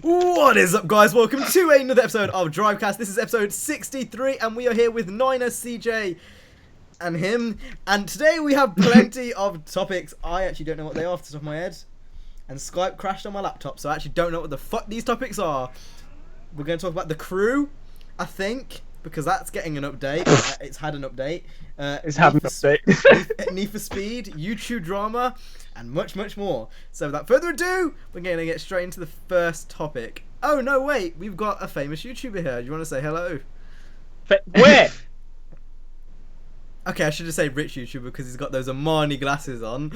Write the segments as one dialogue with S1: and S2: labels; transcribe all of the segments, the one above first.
S1: What is up, guys? Welcome to another episode of Drivecast. This is episode 63, and we are here with Niner, CJ, and him. And today we have plenty of topics. I actually don't know what they are off the top of my head. And Skype crashed on my laptop, so I actually don't know what the fuck these topics are. We're going to talk about the crew, I think, because that's getting an update. It's had an update.
S2: It's had an update.
S1: Need for Speed, YouTube drama, and much, much more. So without further ado, we're going to get straight into the first topic. Oh, no, wait. We've got a famous YouTuber here. Do you want to say hello?
S2: Where?
S1: Okay, I should just say rich YouTuber because he's got those Armani glasses on.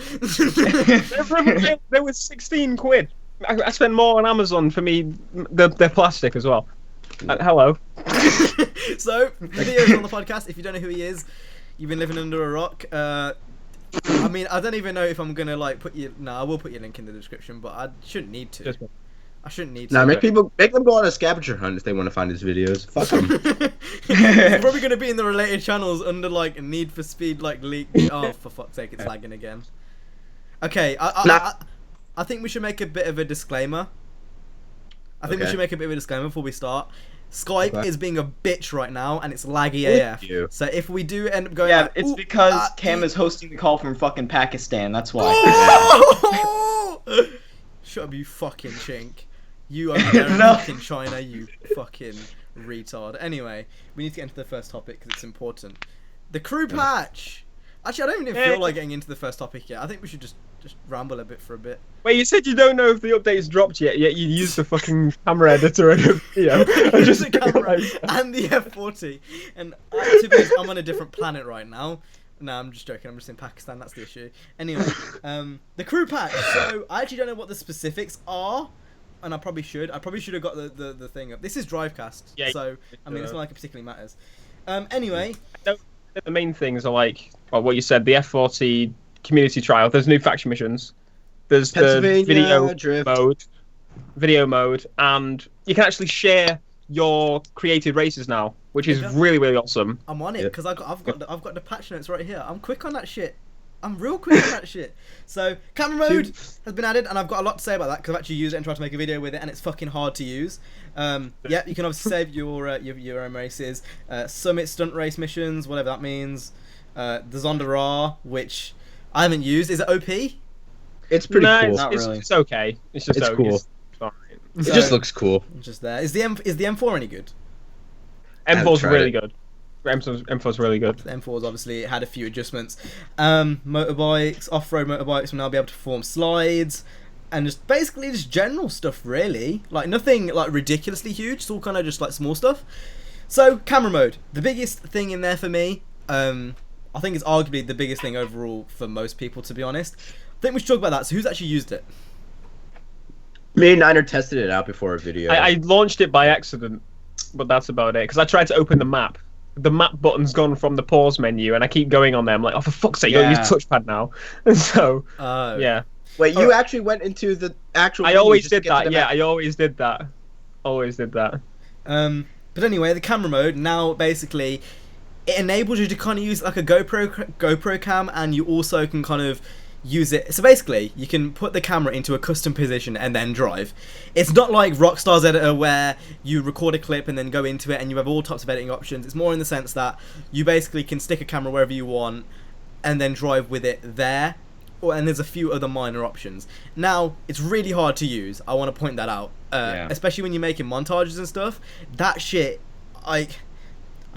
S2: There was 16 quid. I spent more on Amazon for me. They're plastic as well. Hello.
S1: So, videos on the podcast. If you don't know who he is, you've been living under a rock. I mean, I don't even know if I'm gonna like put you. No, I will put your link in the description, but I shouldn't need to. I shouldn't need to.
S3: Nah, make them go on a scavenger hunt if they want to find his videos. Fuck them.
S1: It's probably gonna be in the related channels under like Need for Speed, like leak. Oh, for fuck's sake, it's lagging again. Okay, I think we should make a bit of a disclaimer. I think we should make a bit of a disclaimer before we start. Skype is being a bitch right now, and it's laggy AF. So if we do end up going,
S4: yeah, it's because Cam is hosting the call from fucking Pakistan. That's why.
S1: Shut up, you fucking chink. You are fucking China, you fucking retard. Anyway, we need to get into the first topic because it's important. The crew patch. Actually, I don't even feel like getting into the first topic yet. I think we should just ramble a bit for a bit.
S2: Wait, you said you don't know if the update's dropped yet you used the fucking camera editor and the
S1: camera and the F40. And to be honest, I'm on a different planet right now. No, I'm just joking. I'm just in Pakistan. That's the issue. Anyway, the crew patch. So I actually don't know what the specifics are, and I probably should. I probably should have got the thing up. This is Drivecast, so I mean it's not like it particularly matters. Anyway,
S2: the main things are like what you said. The F40 community trial. There's new faction missions. There's the video mode, and you can actually share your created races now, which is really, really awesome.
S1: I'm on it because I've got the patch notes right here. I'm quick on that shit. I'm real quick on that shit. So camera mode has been added, and I've got a lot to say about that because I've actually used it and tried to make a video with it, and it's fucking hard to use. Yeah, you can obviously save your own races, summit stunt race missions, whatever that means. The Zondara, which I haven't used. Is it OP?
S3: It's pretty cool.
S2: Not really. It's okay. It's just okay.
S3: Cool. It just looks cool.
S1: Just there. Is the M4 any good?
S2: M4's really good. M4's really good.
S1: The M4's obviously had a few adjustments. Motorbikes, off-road motorbikes will now be able to perform slides, and just basically just general stuff really. Like nothing like ridiculously huge. It's all kind of just like small stuff. So camera mode, the biggest thing in there for me. I think it's arguably the biggest thing overall for most people, to be honest. I think we should talk about that. So who's actually used it?
S3: Me and Niner tested it out before a video.
S2: I launched it by accident, but that's about it. Because I tried to open the map. The map button's gone from the pause menu, and I keep going on there. I'm like, oh, for fuck's sake, don't use touchpad now. And so, yeah.
S3: Wait, you actually went into the actual...
S2: I always did that, yeah. I always did that. Always did that.
S1: But anyway, the camera mode, now basically... It enables you to kind of use like a GoPro cam, and you also can kind of use it. So basically, you can put the camera into a custom position and then drive. It's not like Rockstar's editor where you record a clip and then go into it and you have all types of editing options. It's more in the sense that you basically can stick a camera wherever you want and then drive with it there. And there's a few other minor options. Now, it's really hard to use. I want to point that out. Especially when you're making montages and stuff. That shit, I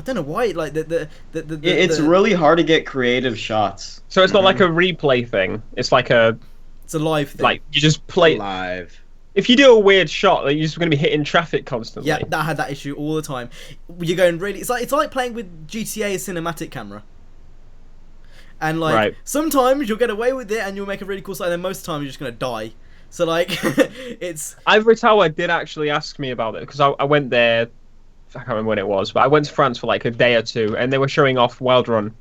S1: don't know why, like
S4: it's really hard to get creative shots.
S2: So it's not like a replay thing. It's like
S1: it's a live thing.
S2: Like you just play
S3: live.
S2: If you do a weird shot, like, you're just going to be hitting traffic constantly.
S1: Yeah, that had that issue all the time. You're going really. It's like playing with GTA cinematic camera. And like sometimes you'll get away with it and you'll make a really cool sight, and then most of the time you're just gonna die. So like, it's.
S2: Ivory Tower did actually ask me about it because I went there. I can't remember when it was, but I went to France for like a day or two, and they were showing off Wild Run,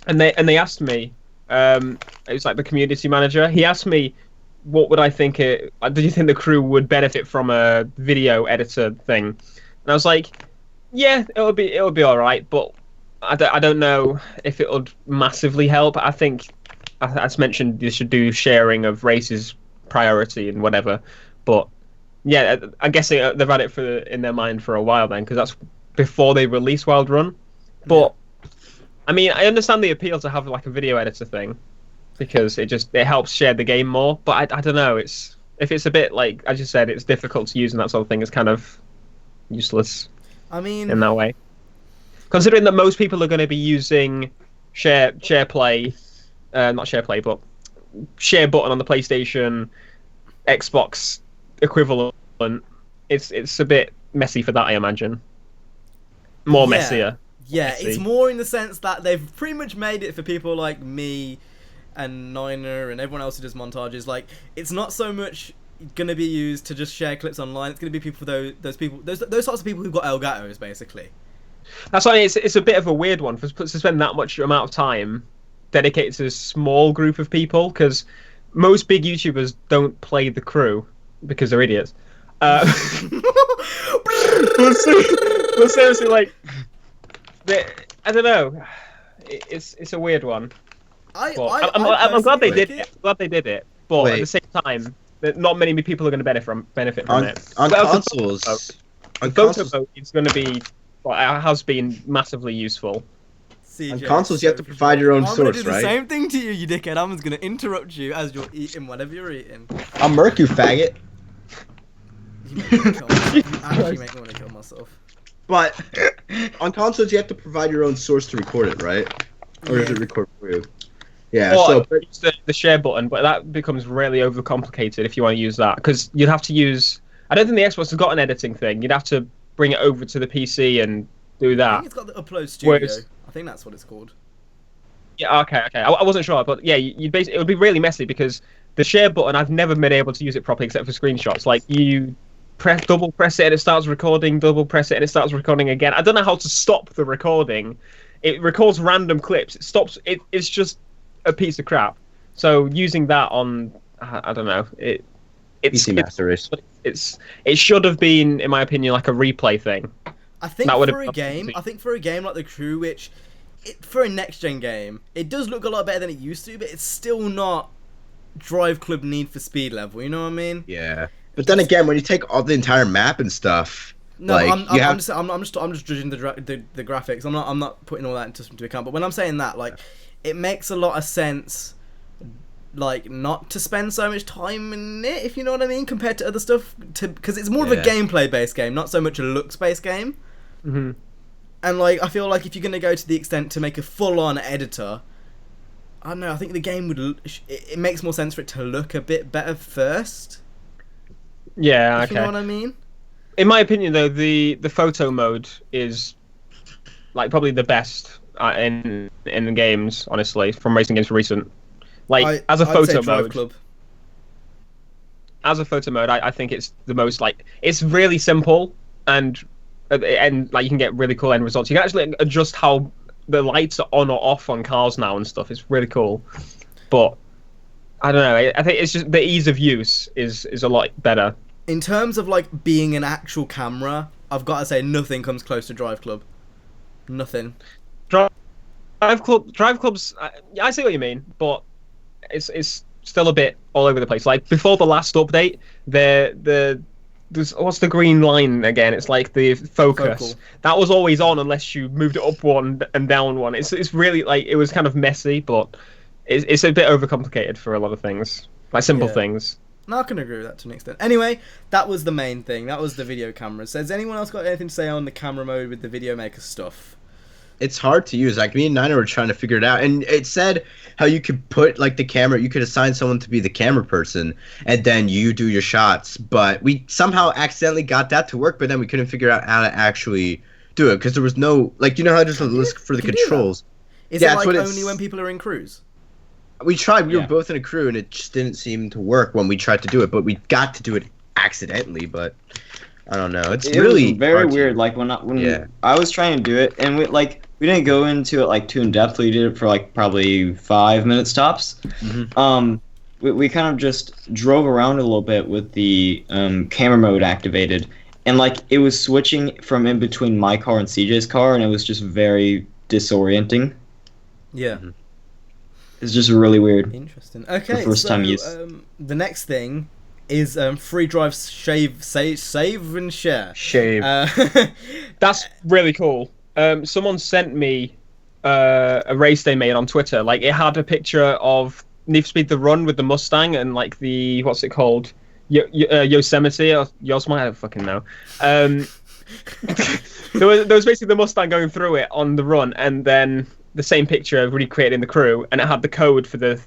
S2: and they asked me, it was like the community manager. He asked me, what would I think? Do you think the crew would benefit from a video editor thing? And I was like, yeah, it would be all right, but I don't know if it would massively help. I think, as mentioned, you should do sharing of races priority and whatever, but yeah, I'm guessing they've had it in their mind for a while then, because that's before they release Wild Run. But I mean, I understand the appeal to have like a video editor thing, because it helps share the game more. But I don't know. If it's a bit like, as you said, it's difficult to use and that sort of thing. It's kind of useless.
S1: I mean,
S2: in that way, considering that most people are going to be using share play, not share play, but share button on the PlayStation, Xbox equivalent. It's a bit messy for that, I imagine. More messier.
S1: Yeah,
S2: Messy.
S1: it's more in the sense that they've pretty much made it for people like me and Niner and everyone else who does montages. Like, it's not so much going to be used to just share clips online. It's going to be people those sorts of people who've got Elgatos, basically.
S2: That's why it's a bit of a weird one to spend that much amount of time dedicated to a small group of people, because most big YouTubers don't play the crew because they're idiots. But seriously, like, I don't know. It's a weird one. I'm glad they did it. I'm glad they did it. But at the same time, not many people are going to benefit from it.
S3: On consoles,
S2: photo mode is going to be, well, it has been massively useful.
S1: CJ,
S3: on consoles, you have to provide your own
S1: source,
S3: right?
S1: I'm gonna do the same thing to you, you dickhead. I'm just gonna interrupt you as you're eating whatever you're eating.
S3: I'll murk you, faggot.
S1: You make me want to kill myself. You actually make me want to kill myself.
S3: But on consoles, you have to provide your own source to record it, right? Or does it record for you? Yeah.
S2: Or use the share button, but that becomes really overcomplicated if you want to use that, because you'd have to use. I don't think the Xbox has got an editing thing. You'd have to bring it over to the PC and do that.
S1: I think it's got the Upload Studio. I think that's what it's called.
S2: Yeah. Okay. I wasn't sure, but yeah, you basically, it would be really messy, because the share button, I've never been able to use it properly except for screenshots. Like, you double press it and it starts recording, double press it and it starts recording again. I don't know how to stop the recording. It records random clips. It stops. It's just a piece of crap. So using that on, I don't know, it's
S3: PC Master Race.
S2: It should have been, in my opinion, like a replay thing.
S1: I think for a game like The Crew, which for a next gen game, it does look a lot better than it used to, but it's still not Drive Club Need for Speed level. You know what I mean?
S3: Yeah. But then again, when you take all the entire map and stuff,
S1: no,
S3: like,
S1: I'm just judging the graphics. I'm not putting all that into account. But when I'm saying that, like, it makes a lot of sense, like, not to spend so much time in it, if you know what I mean, compared to other stuff, because it's more of a gameplay based game, not so much a looks based game.
S2: Mm-hmm.
S1: And, like, I feel like if you're gonna go to the extent to make a full on editor, I don't know. I think the game would. It makes more sense for it to look a bit better first.
S2: Yeah,
S1: if you know what I mean.
S2: In my opinion, though, the photo mode is, like, probably the best in the games, honestly, from racing games for recent. Like, as a photo mode, I think it's the most, like, it's really simple, and like, you can get really cool end results. You can actually adjust how the lights are on or off on cars now and stuff. It's really cool. But I don't know. I think it's just the ease of use is a lot better.
S1: In terms of, like, being an actual camera, I've got to say nothing comes close to Drive Club. Nothing.
S2: Drive Club's. I see what you mean, but it's still a bit all over the place. Like, before the last update, there's what's the green line again? It's like the focus.
S1: Focal.
S2: That was always on unless you moved it up one and down one. It's really, like, it was kind of messy, but it's a bit overcomplicated for a lot of things, like simple things.
S1: No, I can agree with that to an extent. Anyway, that was the main thing. That was the video cameras. So has anyone else got anything to say on the camera mode with the video maker stuff?
S3: It's hard to use. Like, me and Nina were trying to figure it out, and it said how you could put, like, the camera. You could assign someone to be the camera person, and then you do your shots. But we somehow accidentally got that to work, but then we couldn't figure out how to actually do it because there was no, like, you know how there's a list for the controls.
S1: Is it like only when people are in crews?
S3: We tried. We were both in a crew, and it just didn't seem to work when we tried to do it. But we got to do it accidentally. But I don't know. It really
S4: was very weird. Like, when I was trying to do it, and we didn't go into it, like, too in depth. We did it for, like, probably 5-minute stops.
S3: Mm-hmm.
S4: We kind of just drove around a little bit with the camera mode activated, and, like, it was switching from in between my car and CJ's car, and it was just very disorienting.
S1: Yeah.
S4: It's just really weird.
S1: Interesting. Okay,
S4: the first time use.
S1: The next thing is free drive save and share.
S3: Shave.
S2: That's really cool. Someone sent me a race they made on Twitter. Like, it had a picture of Need for Speed The Run with the Mustang and like the, what's it called, Yosemite or Yosemite, I don't fucking know. There was basically the Mustang going through it on the run, and then the same picture recreated in the crew, and it had the code for the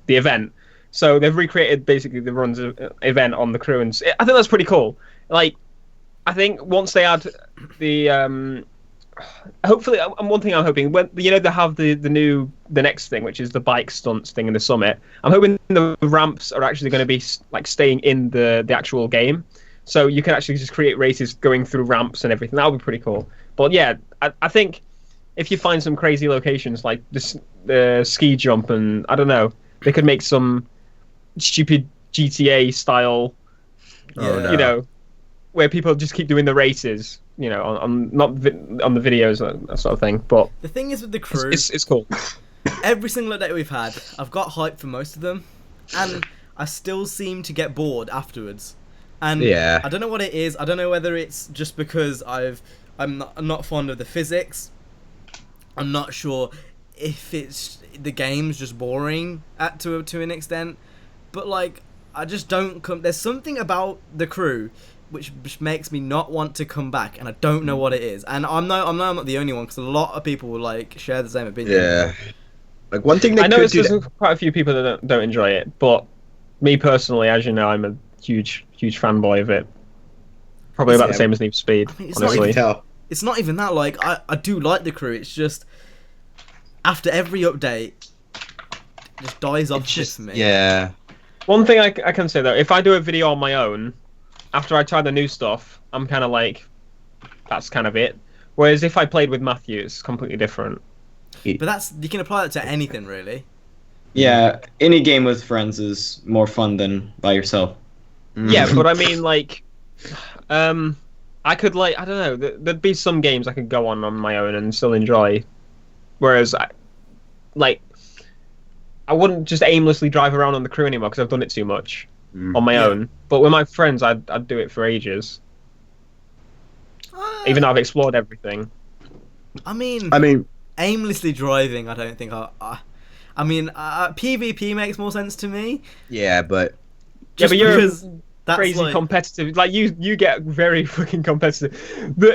S2: event. So they've recreated basically the run's event on the crew, and I think that's pretty cool. Like, I think once they add the hopefully, one thing I'm hoping, when they have the next thing, which is the bike stunts thing in the summit, I'm hoping the ramps are actually going to be like staying in the actual game, so you can actually just create races going through ramps and everything. That would be pretty cool. But yeah, I think if you find some crazy locations like this, the ski jump, and I don't know, they could make some stupid GTA style, where people just keep doing the races, on the videos, that sort of thing. But
S1: the thing is with the crew,
S2: it's cool.
S1: Every single update we've had, I've got hype for most of them, and I still seem to get bored afterwards. And
S3: yeah.
S1: I don't know what it is. I don't know whether it's just because I'm not fond of the physics. I'm not sure if it's the game's just boring to an extent. But like, I just don't come. There's something about the crew which makes me not want to come back, and I don't know what it is. And I'm not the only one, because a lot of people will like share the same opinion.
S3: Yeah. Like, one thing
S2: I know there's quite a few people that don't enjoy it, but me personally, as you know, I'm a huge fanboy of it. Probably about the same as Need for Speed,
S1: I mean,
S2: honestly.
S1: It's not even that. Like, I do like the crew. It's just after every update, it just dies off for me.
S3: Yeah.
S2: One thing I can say though, if I do a video on my own, after I try the new stuff, I'm kind of like, that's kind of it. Whereas if I played with Matthew, it's completely different.
S1: But you can apply that to anything, really.
S4: Yeah, any game with friends is more fun than by yourself.
S2: Yeah, but I mean, like, I could, like, I don't know, there'd be some games I could go on my own and still enjoy. Whereas, I wouldn't just aimlessly drive around on the crew anymore, because I've done it too much on my own. But with my friends, I'd do it for ages. Even though I've explored everything.
S1: I mean, aimlessly driving, I don't think I mean, PvP makes more sense to me.
S3: Yeah, but
S2: you're crazy competitive. Like, you get very fucking competitive.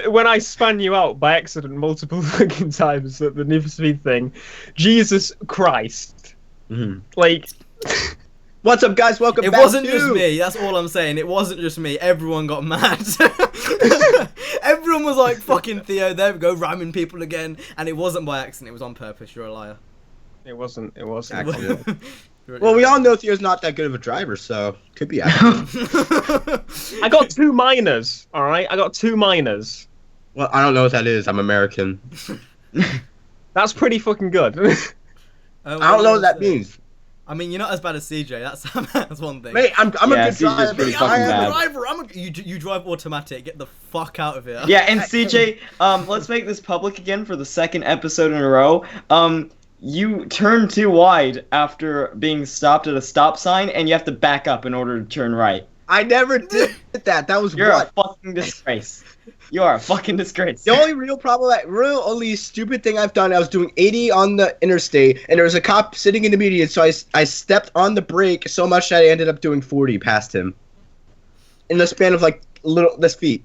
S2: When I span you out by accident multiple fucking times at the Need for Speed thing, Jesus Christ.
S3: Mm-hmm.
S2: Like,
S3: what's up, guys? Welcome back.
S1: It wasn't just me. That's all I'm saying. It wasn't just me. Everyone got mad. Everyone was like, "Fucking Theo, there we go, ramming people again." And it wasn't by accident. It was on purpose. You're a liar.
S2: It wasn't.
S3: Accident. Well, we all know Theo's not that good of a driver, so could be accident.
S2: I got 2 minors. All right, I got 2 minors.
S3: Well, I don't know what that is. I'm American.
S2: That's pretty fucking good.
S3: I don't know what that means.
S1: I mean, you're not as bad as CJ. That's one thing.
S3: Mate, I'm a good driver.
S4: Pretty fucking bad.
S1: Driver. You drive automatic. Get the fuck out of here.
S4: Yeah, and CJ, let's make this public again for the 2nd episode in a row. You turn too wide after being stopped at a stop sign, and you have to back up in order to turn right.
S3: I never did that. That was
S4: You're a fucking disgrace. You are a fucking disgrace.
S3: The only real only stupid thing I've done, I was doing 80 on the interstate, and there was a cop sitting in the median, so I stepped on the brake so much that I ended up doing 40 past him. In the span of, like, this feet.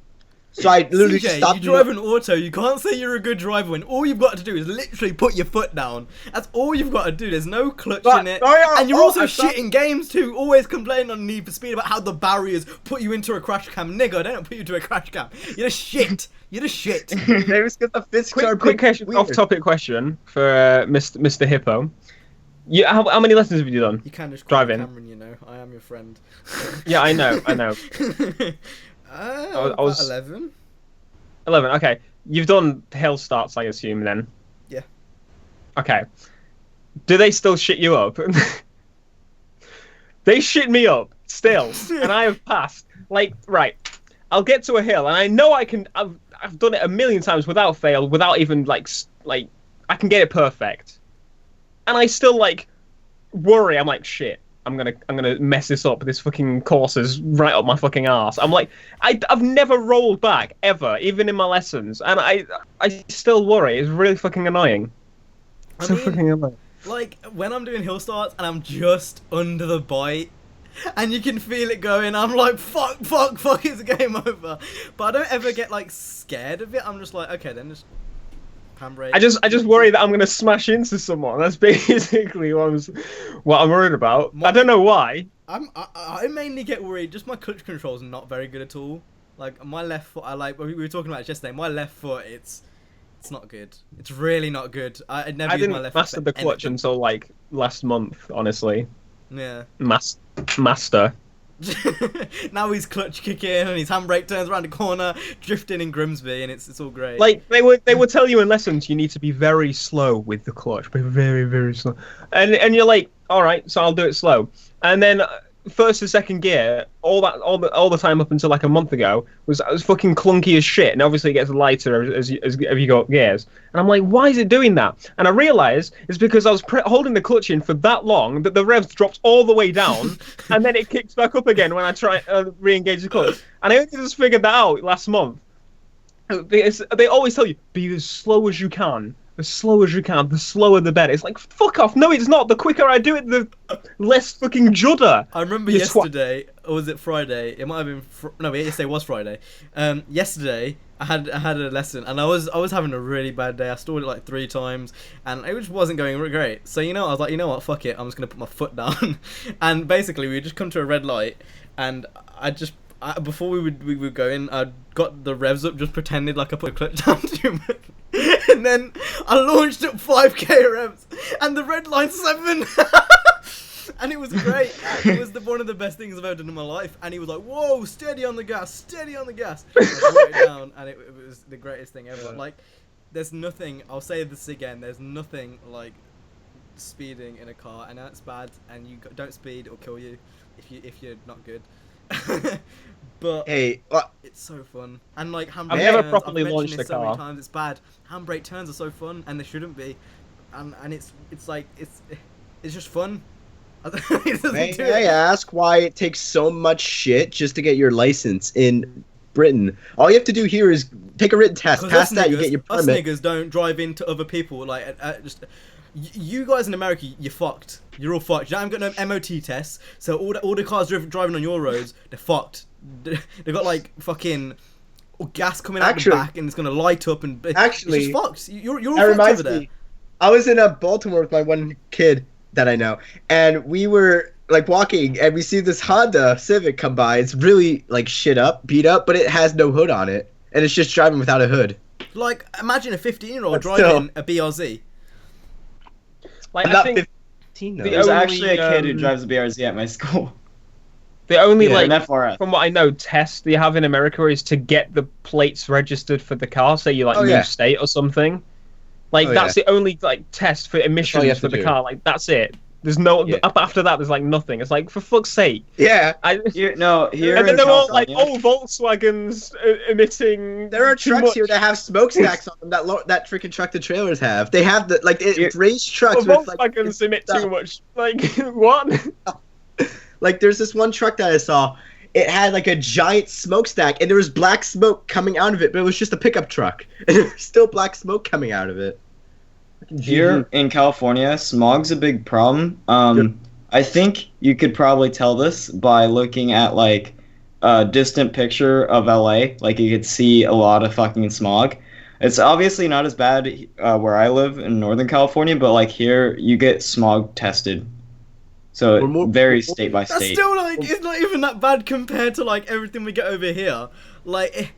S3: So I literally just stopped.
S1: You drive an auto, you can't say you're a good driver when all you've got to do is literally put your foot down. That's all you've got to do. There's no clutch in it. And you're also shit in games too, always complaining on Need for Speed about how the barriers put you into a crash cam. Nigga, they don't put you into a crash cam. You're just shit. You're just shit.
S3: Maybe it's because the physics are
S2: quick question, off-topic question for Mr. Hippo. How many lessons have you done?
S1: You can just
S2: driving.
S1: Cameron, you know. I am your friend.
S2: Yeah, I know.
S1: I was 11.
S2: 11, okay. You've done hill starts, I assume, then?
S1: Yeah.
S2: Okay. Do they still shit you up? They shit me up, still. And I have passed. Like, right. I'll get to a hill, and I know I can... I've done it a million times without fail, without even, like... I can get it perfect. And I still, like, worry. I'm like, shit. I'm gonna mess this up. This fucking course is right up my fucking arse. I'm like, I've never rolled back ever, even in my lessons, and I still worry. It's really fucking annoying.
S1: I
S2: So
S1: mean,
S2: fucking annoying.
S1: like when I'm doing hill starts and I'm just under the bite, and you can feel it going, I'm like, fuck, it's game over. But I don't ever get like scared of it. I'm just like, okay, then just handbrake.
S2: I just worry that I'm gonna smash into someone. That's basically what I'm worried about. I don't know why.
S1: I mainly get worried. Just my clutch control's not very good at all. Like my left foot, we were talking about it yesterday. My left foot, it's not good. It's really not good. I never use my
S2: didn't
S1: left
S2: master
S1: foot
S2: the
S1: for
S2: clutch
S1: anything.
S2: until like last month, honestly.
S1: Yeah.
S2: Master.
S1: Now he's clutch kicking and his handbrake turns around the corner, drifting in Grimsby, and it's all great.
S2: Like they would tell you in lessons, you need to be very slow with the clutch, be very, very slow. And you're like, all right, so I'll do it slow. And then first and second gear, all the time up until like a month ago was fucking clunky as shit. And obviously it gets lighter as you go up gears. And I'm like, why is it doing that? And I realised it's because I was holding the clutch in for that long that the revs dropped all the way down, and then it kicks back up again when I try re-engage the clutch. And I only just figured that out last month. They always tell you, be as slow as you can. As slow as you can. The slower the better. It's like, fuck off. No, it's not. The quicker I do it, the less fucking judder.
S1: I remember yesterday, or was it Friday? It might have been. No, yesterday was Friday. Yesterday I had a lesson, and I was having a really bad day. I stalled it like 3 times, and it just wasn't going great. So I was like, you know what, fuck it. I'm just gonna put my foot down, and basically we just come to a red light, and before we would go in, I got the revs up, just pretended like I put a clutch down too much. And then I launched at 5k revs, and the red line's 7. And it was great. It was one of the best things I've ever done in my life. And he was like, whoa, steady on the gas. I brought it down, and it was the greatest thing ever. Like, there's nothing, I'll say this again, there's nothing like speeding in a car. I know it's bad, and you don't speed, it'll kill you if you're not good. But
S3: Hey,
S1: it's so fun. And like handbrake
S2: I've never
S1: turns,
S2: properly
S1: I've
S2: launched
S1: mentioned
S2: a
S1: it so many
S2: car.
S1: times, it's bad. Handbrake turns are so fun, and they shouldn't be. And it's like it's just fun.
S3: may I ask why it takes so much shit just to get your license in Britain? All you have to do here is take a written test. Pass that, you get your
S1: Us
S3: permit.
S1: niggas don't drive into other people like you guys in America, you're fucked. You're all fucked. You haven't got no MOT tests, so all the cars driving on your roads, they're fucked. They've got like fucking gas coming out the back, and it's gonna light up, and it's just fucked. You're all fucked over there.
S3: I was in Baltimore with my one kid that I know, and we were like walking, and we see this Honda Civic come by. It's really like shit up, beat up, but it has no hood on it, and it's just driving without a hood.
S1: Like, imagine a 15-year-old driving a BRZ.
S2: Like,
S3: I'm
S2: I
S3: not
S2: think
S3: 15 though.
S4: There's actually a kid who drives a BRZ at my school.
S2: the only
S4: An
S2: like,
S4: FRS.
S2: from what I know, test they have in America is to get the plates registered for the car. Say you like new state or something. Like that's the only like test for emissions for the car. Like that's it. There's no after that. There's like nothing. It's like, for fuck's sake.
S3: Yeah.
S4: Here
S2: And then they're all like, oh, Volkswagens emitting.
S3: There are
S2: too
S3: trucks
S2: much.
S3: here that have smokestacks on them that freaking truck the trailers have. They have race trucks
S2: Well,
S3: with like
S2: Volkswagens emit too much. Like what?
S3: Like there's this one truck that I saw. It had like a giant smokestack, and there was black smoke coming out of it, but it was just a pickup truck, and there was still black smoke coming out of it.
S4: Here in California, smog's a big problem. I think you could probably tell this by looking at like a distant picture of LA. Like you could see a lot of fucking smog. It's obviously not as bad where I live in Northern California, but like here you get smog tested. So it varies state by state.
S1: That's still like, it's not even that bad compared to like everything we get over here. Like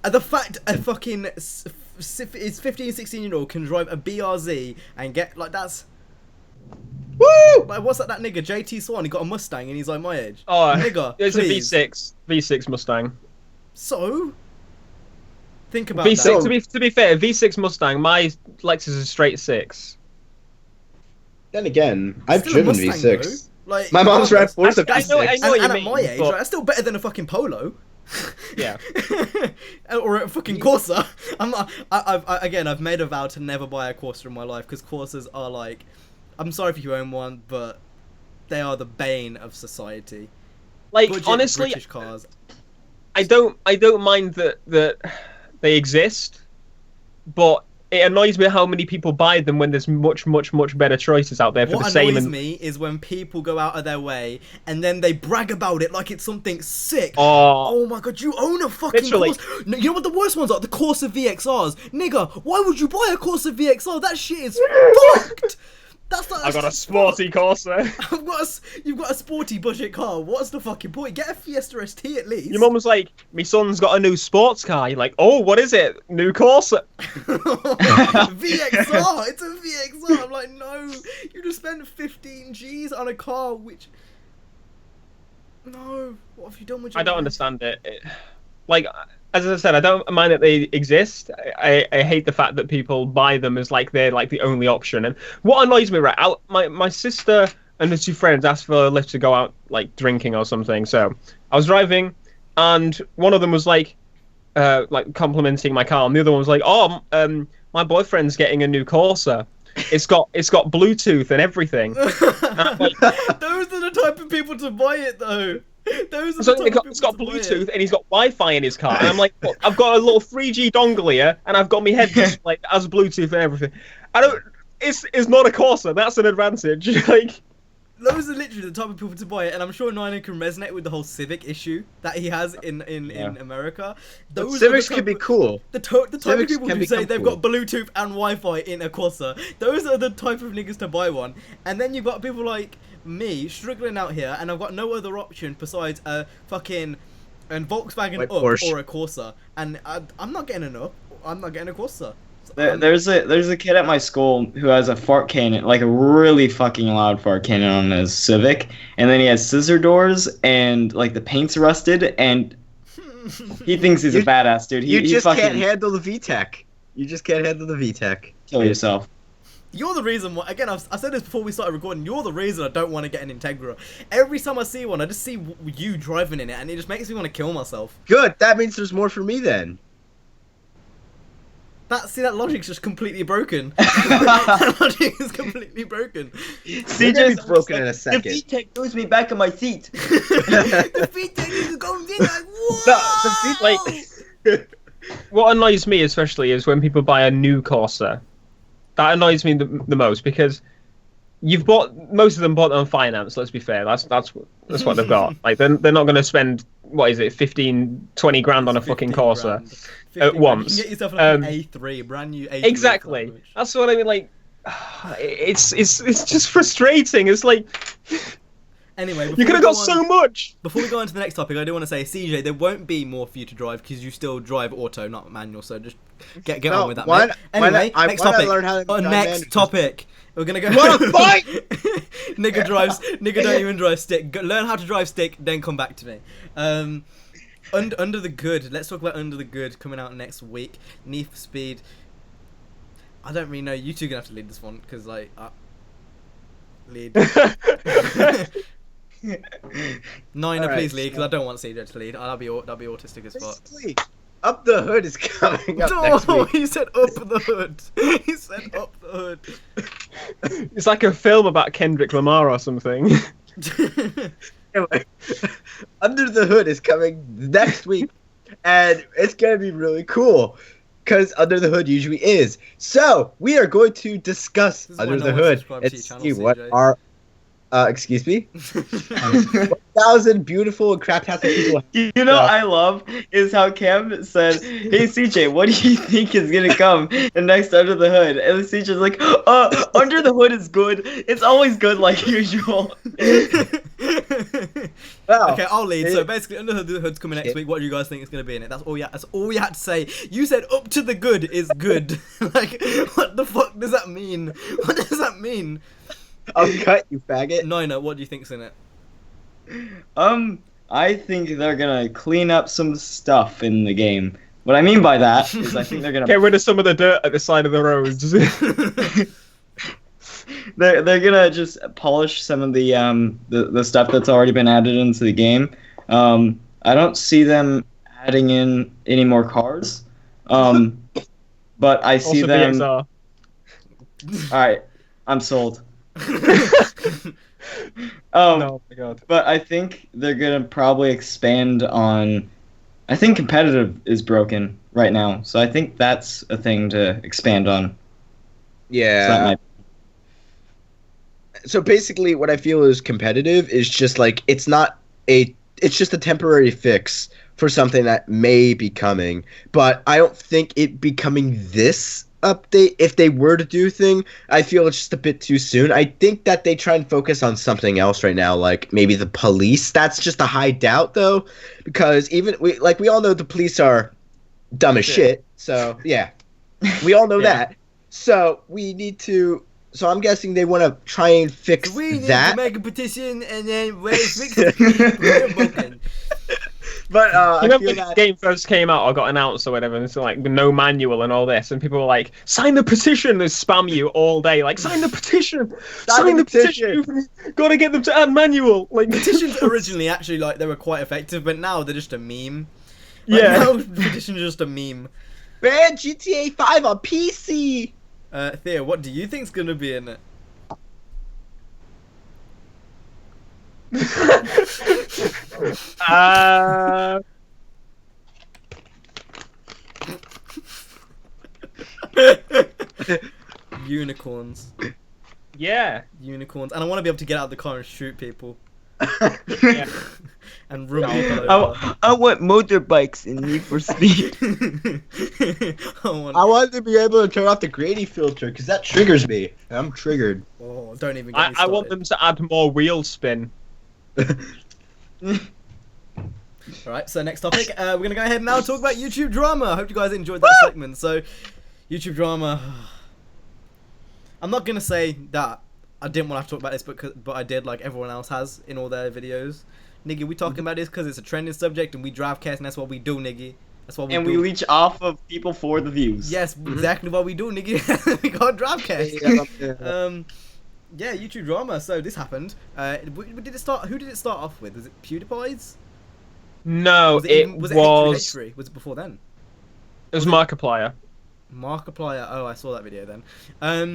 S1: the fact a fucking it's 15, 16-year-old can drive a BRZ and get like that's woo. Like what's that nigga JT Swan? He got a Mustang and he's like my age.
S2: Oh,
S1: nigga,
S2: it's
S1: please.
S2: a V6 Mustang.
S1: So think about
S2: V6.
S1: that.
S2: To be fair, V6 Mustang. My Lexus is a straight 6.
S3: Then again, I've
S1: Still a
S3: driven
S1: Mustang,
S3: V6.
S1: though. Like
S3: My mom's right for the
S2: I know
S3: V6.
S2: what you
S1: and
S2: mean,
S1: at my age,
S2: but-
S1: right, that's still better than a fucking Polo.
S2: Yeah.
S1: Or a fucking Corsa. I've made a vow to never buy a Corsa in my life because Corsas are like, I'm sorry if you own one, but They are the bane of society.
S2: Like
S1: Budget
S2: honestly,
S1: British cars.
S2: I don't mind that they exist, but it annoys me how many people buy them when there's much better choices out there for the same.
S1: What annoys me is when people go out of their way and then they brag about it like it's something sick. Oh my god, you own a fucking Corsa. No, you know what the worst ones are? The Corsa VXRs. Nigga, why would you buy a Corsa VXR? That shit is fucked. That's not.
S2: I got a sporty Corsa.
S1: You've got a sporty budget car. What's the fucking point? Get a Fiesta ST at least.
S2: Your mum was like, "My son's got a new sports car." You're like, "Oh, what is it? New Corsa."
S1: VXR. It's a VXR. I'm like, no. You just spent 15 G's on a car, which. No. What have you done with your
S2: I don't
S1: life?
S2: understand it. Like, as I said, I don't mind that they exist. I hate the fact that people buy them as like they're like the only option. And what annoys me, right? My sister and her two friends asked for a lift to go out like drinking or something. So I was driving, and one of them was like complimenting my car, and the other one was like, "Oh, my boyfriend's getting a new Corsa. It's got Bluetooth and everything." And like,
S1: those are the type of people to buy it, though. Those are
S2: so
S1: the type of people
S2: it's got
S1: to buy
S2: Bluetooth
S1: it.
S2: and he's got Wi-Fi in his car, and I'm like, look, I've got a little 3G dongle here, and I've got my head like as Bluetooth and everything. I don't. It's not a Corsa. That's an advantage. Like,
S1: those are literally the type of people to buy it, and I'm sure Nina can resonate with the whole Civic issue that he has in America. Those
S3: Civics can be cool.
S1: The type of
S3: Civics
S1: people
S3: can
S1: who say
S3: become
S1: they've
S3: cool.
S1: got Bluetooth and Wi-Fi in a Corsa. Those are the type of niggas to buy one. And then you've got people like me struggling out here, and I've got no other option besides a fucking Volkswagen
S3: Like
S1: Up
S3: Porsche.
S1: or a Corsa, and I'm not getting an Up. I'm not getting a Corsa.
S4: There's a kid at my school who has a fart cannon, like a really fucking loud fart cannon on his Civic, and then he has scissor doors and like the paint's rusted, and he thinks he's a badass dude.
S3: You
S4: He
S3: just
S4: fucking
S3: can't handle the VTEC. You just can't handle the VTEC.
S4: kill yourself.
S1: You're the reason why. Again, I said this before we started recording. You're the reason I don't want to get an Integra. Every time I see one, I just see you driving in it, and it just makes me want to kill myself.
S3: Good. That means there's more for me then.
S1: That logic's just completely broken. That logic is completely broken.
S3: You're gonna be broken in a second.
S4: The VTEC throws me back in my seat.
S1: The feet technique goes in like, whoa!
S3: No, the feet,
S2: what annoys me especially is when people buy a new Corsa. That annoys me the most, because most of them bought it on finance. Let's be fair. That's what they've got. Like they're not going to spend, what is it, 15, 20 grand on a fucking Corsa at once.
S1: You can get yourself like an A3, a brand new A3.
S2: Exactly. That's what I mean. Like, it's just frustrating. It's like,
S1: Anyway,
S2: you could have got so much.
S1: Before we go on to the next topic, I do want to say, CJ, there won't be more for you to drive because you still drive auto, not manual. So just get on with that, mate. Anyway, next topic. Next topic. We're gonna go.
S3: What a fight!
S1: Nigga don't even drive stick. Learn how to drive stick, then come back to me. Under the Good. Let's talk about Under the Good coming out next week. Need for Speed. I don't really know. You two are gonna have to lead this one because like lead. Nina,
S3: Alright,
S1: please lead because I don't want CJ to lead. That'll be autistic as fuck.
S3: Basically, Up the Hood is coming up next
S1: No,
S3: week.
S1: he said up the hood. He said up the hood.
S2: It's like a film about Kendrick Lamar or something.
S3: Anyway, Under the Hood is coming next week, and it's gonna be really cool because Under the Hood usually is. So we are going to discuss
S1: This is why
S3: Under
S1: no
S3: the
S1: one
S3: Hood
S1: subscribes
S3: and
S1: to your channel,
S3: see what
S1: CJ.
S3: our excuse me, 1,000 beautiful and craptastic people.
S4: You know what I love is how Cam said, "Hey CJ, what do you think is gonna come in next Under the Hood?" And CJ's like, Under the Hood is good. It's always good like usual."
S3: Well,
S1: Okay, I'll lead. So basically, Under the Hood's coming next week. What do you guys think is going to be in it? That's all you had to say. You said up to the good is good. Like, what the fuck does that mean? What does that mean?
S3: I'll cut you, faggot.
S1: Nina, what do you think's in it?
S4: I think they're gonna clean up some stuff in the game. What I mean by that is I think they're gonna
S2: Get rid of some of the dirt at the side of the roads.
S4: they're gonna just polish some of the stuff that's already been added into the game. I don't see them adding in any more cars. But I see
S2: Also
S4: them.
S2: VXR.
S4: All right, I'm sold. Oh,
S2: Oh my god.
S4: but I think they're gonna probably expand on. I think competitive is broken right now, so I think that's a thing to expand on. So
S3: Yeah.
S4: that might.
S3: So basically, what I feel is competitive is just like it's just a temporary fix for something that may be coming, but I don't think it becoming this update. If they were to do thing, I feel it's just a bit too soon. I think that they try and focus on something else right now, like maybe the police. That's just a high doubt though, because even we all know the police are dumb as shit. So yeah, we all know
S2: Yeah.
S3: that. So we need to. So I'm guessing they want to try and fix
S1: We need
S3: that.
S1: to make a petition and then fix the people. They're broken.
S3: But
S2: You
S3: I
S2: remember
S3: feel
S2: when
S3: that
S2: this game first came out or got announced or whatever, and it's like no manual and all this, and people were like, "Sign the petition!" They spam you all day, like, "Sign the petition! Sign the petition! You've got to get them to add manual!" Like
S1: Petitions originally actually like they were quite effective, but now they're just a meme. Like,
S2: yeah.
S1: now petitions are just a meme.
S3: ban GTA 5 on PC.
S1: Theo, what do you think's gonna be in it?
S2: Uh,
S1: Unicorns.
S2: yeah.
S1: Unicorns. And I want to be able to get out of the car and shoot people.
S2: Yeah.
S1: And run
S2: No.
S1: people over.
S5: I want motorbikes in Need for Speed.
S3: I want to be able to turn off the grainy filter because that triggers me. I'm triggered.
S1: Oh, don't even get me
S2: I want
S1: started.
S2: them to add more wheel spin.
S1: Alright, so next topic. We're going to go ahead and now talk about YouTube drama. I hope you guys enjoyed that segment. So, YouTube drama. I'm not going to say that I didn't want to talk about this, but I did, like everyone else has in all their videos. Nigga, we talking about this because it's a trending subject and we Drivecast and that's what we do, nigga. That's what we
S4: And
S1: do.
S4: we leech off of people for the views.
S1: Yes, exactly what we do, nigga. We got Drivecast. Yeah, YouTube drama. So this happened. Did it start? Who did it start off with? Was it PewDiePie's?
S2: No,
S1: Was it
S2: was
S1: H3? Was it before then?
S2: Markiplier.
S1: Markiplier. Oh, I saw that video then.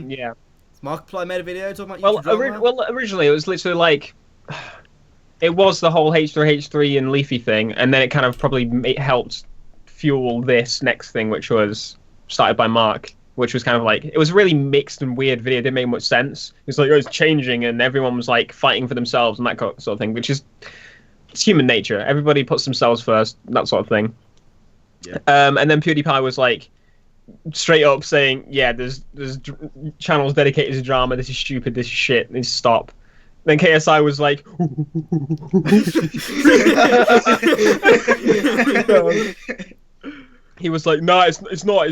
S2: Yeah.
S1: Markiplier made a video talking about
S2: Well,
S1: YouTube drama.
S2: originally it was literally like it was the whole H3H3 and Leafy thing, and then it kind of probably it helped fuel this next thing, which was started by Mark, which was kind of like it was a really mixed and weird video. It didn't make much sense. It's like, oh, it's changing, and everyone was like fighting for themselves and that sort of thing, which is it's human nature. Everybody puts themselves first, that sort of thing.
S3: Yeah.
S2: And then PewDiePie was like straight up saying, yeah, there's channels dedicated to drama. This is stupid. This is shit. It needs to stop. Then KSI was like, he was like, no, it's not.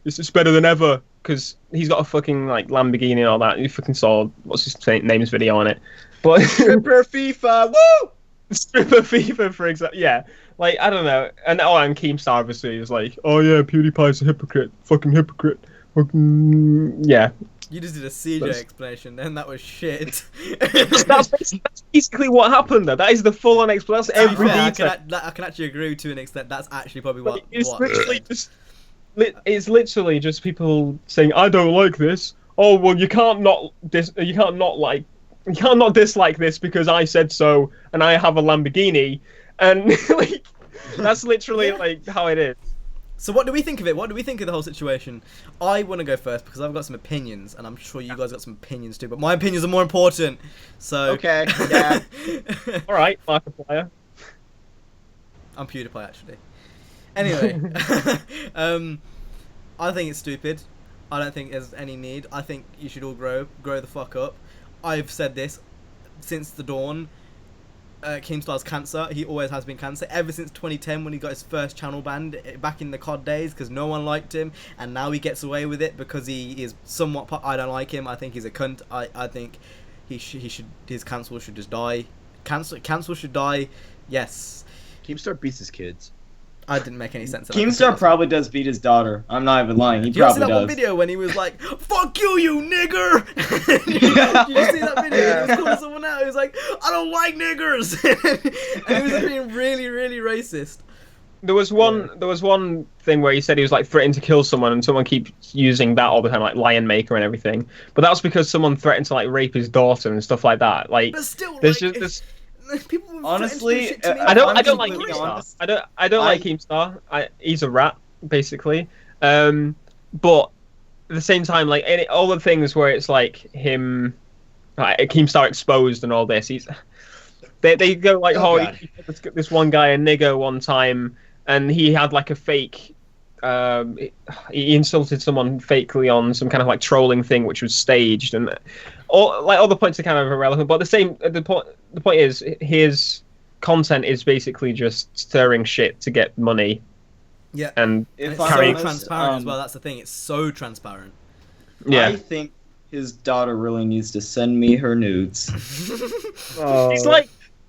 S2: It's better than ever because he's got a fucking like Lamborghini and all that. You fucking saw what's his name's video on it, but
S3: Stripper FIFA, woo!
S2: Stripper FIFA for example. Yeah, like I don't know. And Keemstar obviously is like, oh yeah, PewDiePie's a hypocrite, fucking hypocrite, fucking yeah.
S1: You just did a CJ explanation, then that was shit.
S2: That's basically what happened though. That is the full-on explanation. That's every
S1: I
S2: detail.
S1: can actually agree to an extent. That's actually probably what.
S2: It's literally just. It's literally just people saying, "I don't like this." Oh well, you can't not dislike this because I said so, and I have a Lamborghini, and like that's literally like how it is.
S1: So what do we think of it? What do we think of the whole situation? I want to go first because I've got some opinions, and I'm sure you guys got some opinions too. But my opinions are more important. So
S3: Okay, yeah.
S2: All right, Markiplier.
S1: I'm PewDiePie actually. Anyway, I think it's stupid. I don't think there's any need. I think you should all grow the fuck up. I've said this since the dawn. Keemstar's cancer. He always has been cancer ever since 2010 when he got his first channel banned back in the COD days because no one liked him, and now he gets away with it because he is somewhat. I don't like him. I think he's a cunt. I think he should his cancel should just die. Cancel should die. Yes.
S3: Keemstar beats his kids.
S1: I didn't make any sense.
S4: Keemstar probably does beat his daughter. I'm not even lying. He
S1: Did you see
S4: probably
S1: that one
S4: does.
S1: video when he was like, "Fuck you, you nigger"? Did you see that video? He was calling someone out. He was like, "I don't like niggers," and he was being really, really racist.
S2: There was one thing where he said he was like threatening to kill someone, and someone keeps using that all the time, like Lion Maker and everything. But that was because someone threatened to like rape his daughter and stuff like that. Like,
S1: But still,
S2: there's
S1: like,
S2: just this.
S1: people
S4: Honestly,
S1: shit to me.
S2: I don't
S4: I'm
S2: like
S4: completely
S2: Keemstar.
S4: honest.
S2: I don't like Keemstar. He's a rat basically. But at the same time, like all the things where it's like him, like Keemstar exposed and all this. They go like,
S3: Oh,
S2: oh,
S3: God.
S2: he called this one guy a nigger one time, and he had like a fake. He insulted someone fakely on some kind of like trolling thing, which was staged, and all the points are kind of irrelevant. But the point is, his content is basically just stirring shit to get money.
S1: Yeah,
S2: And
S1: and it's
S4: I'm
S1: so
S2: carrying-
S4: honest,
S1: transparent as well. That's the thing. It's so transparent.
S2: Yeah,
S4: I think his daughter really needs to send me her nudes.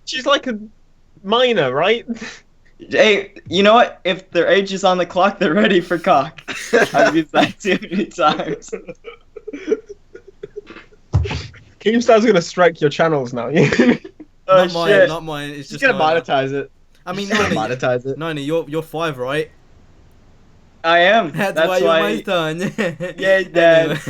S2: she's like a minor, right?
S4: Hey, you know what? If their age is on the clock, they're ready for cock. I've used that too many times.
S2: Keemstar's gonna strike your channels now.
S4: Oh
S1: Not mine.
S4: shit!
S1: Not mine. It's
S3: She's
S1: just
S3: gonna
S1: Nina.
S3: monetize it.
S1: I mean,
S3: She's gonna
S1: Nina,
S3: monetize it.
S1: Nina, you're 5, right?
S4: I am.
S1: That's
S4: That's
S1: why you're
S4: why.
S1: my son.
S4: Yeah, Dad.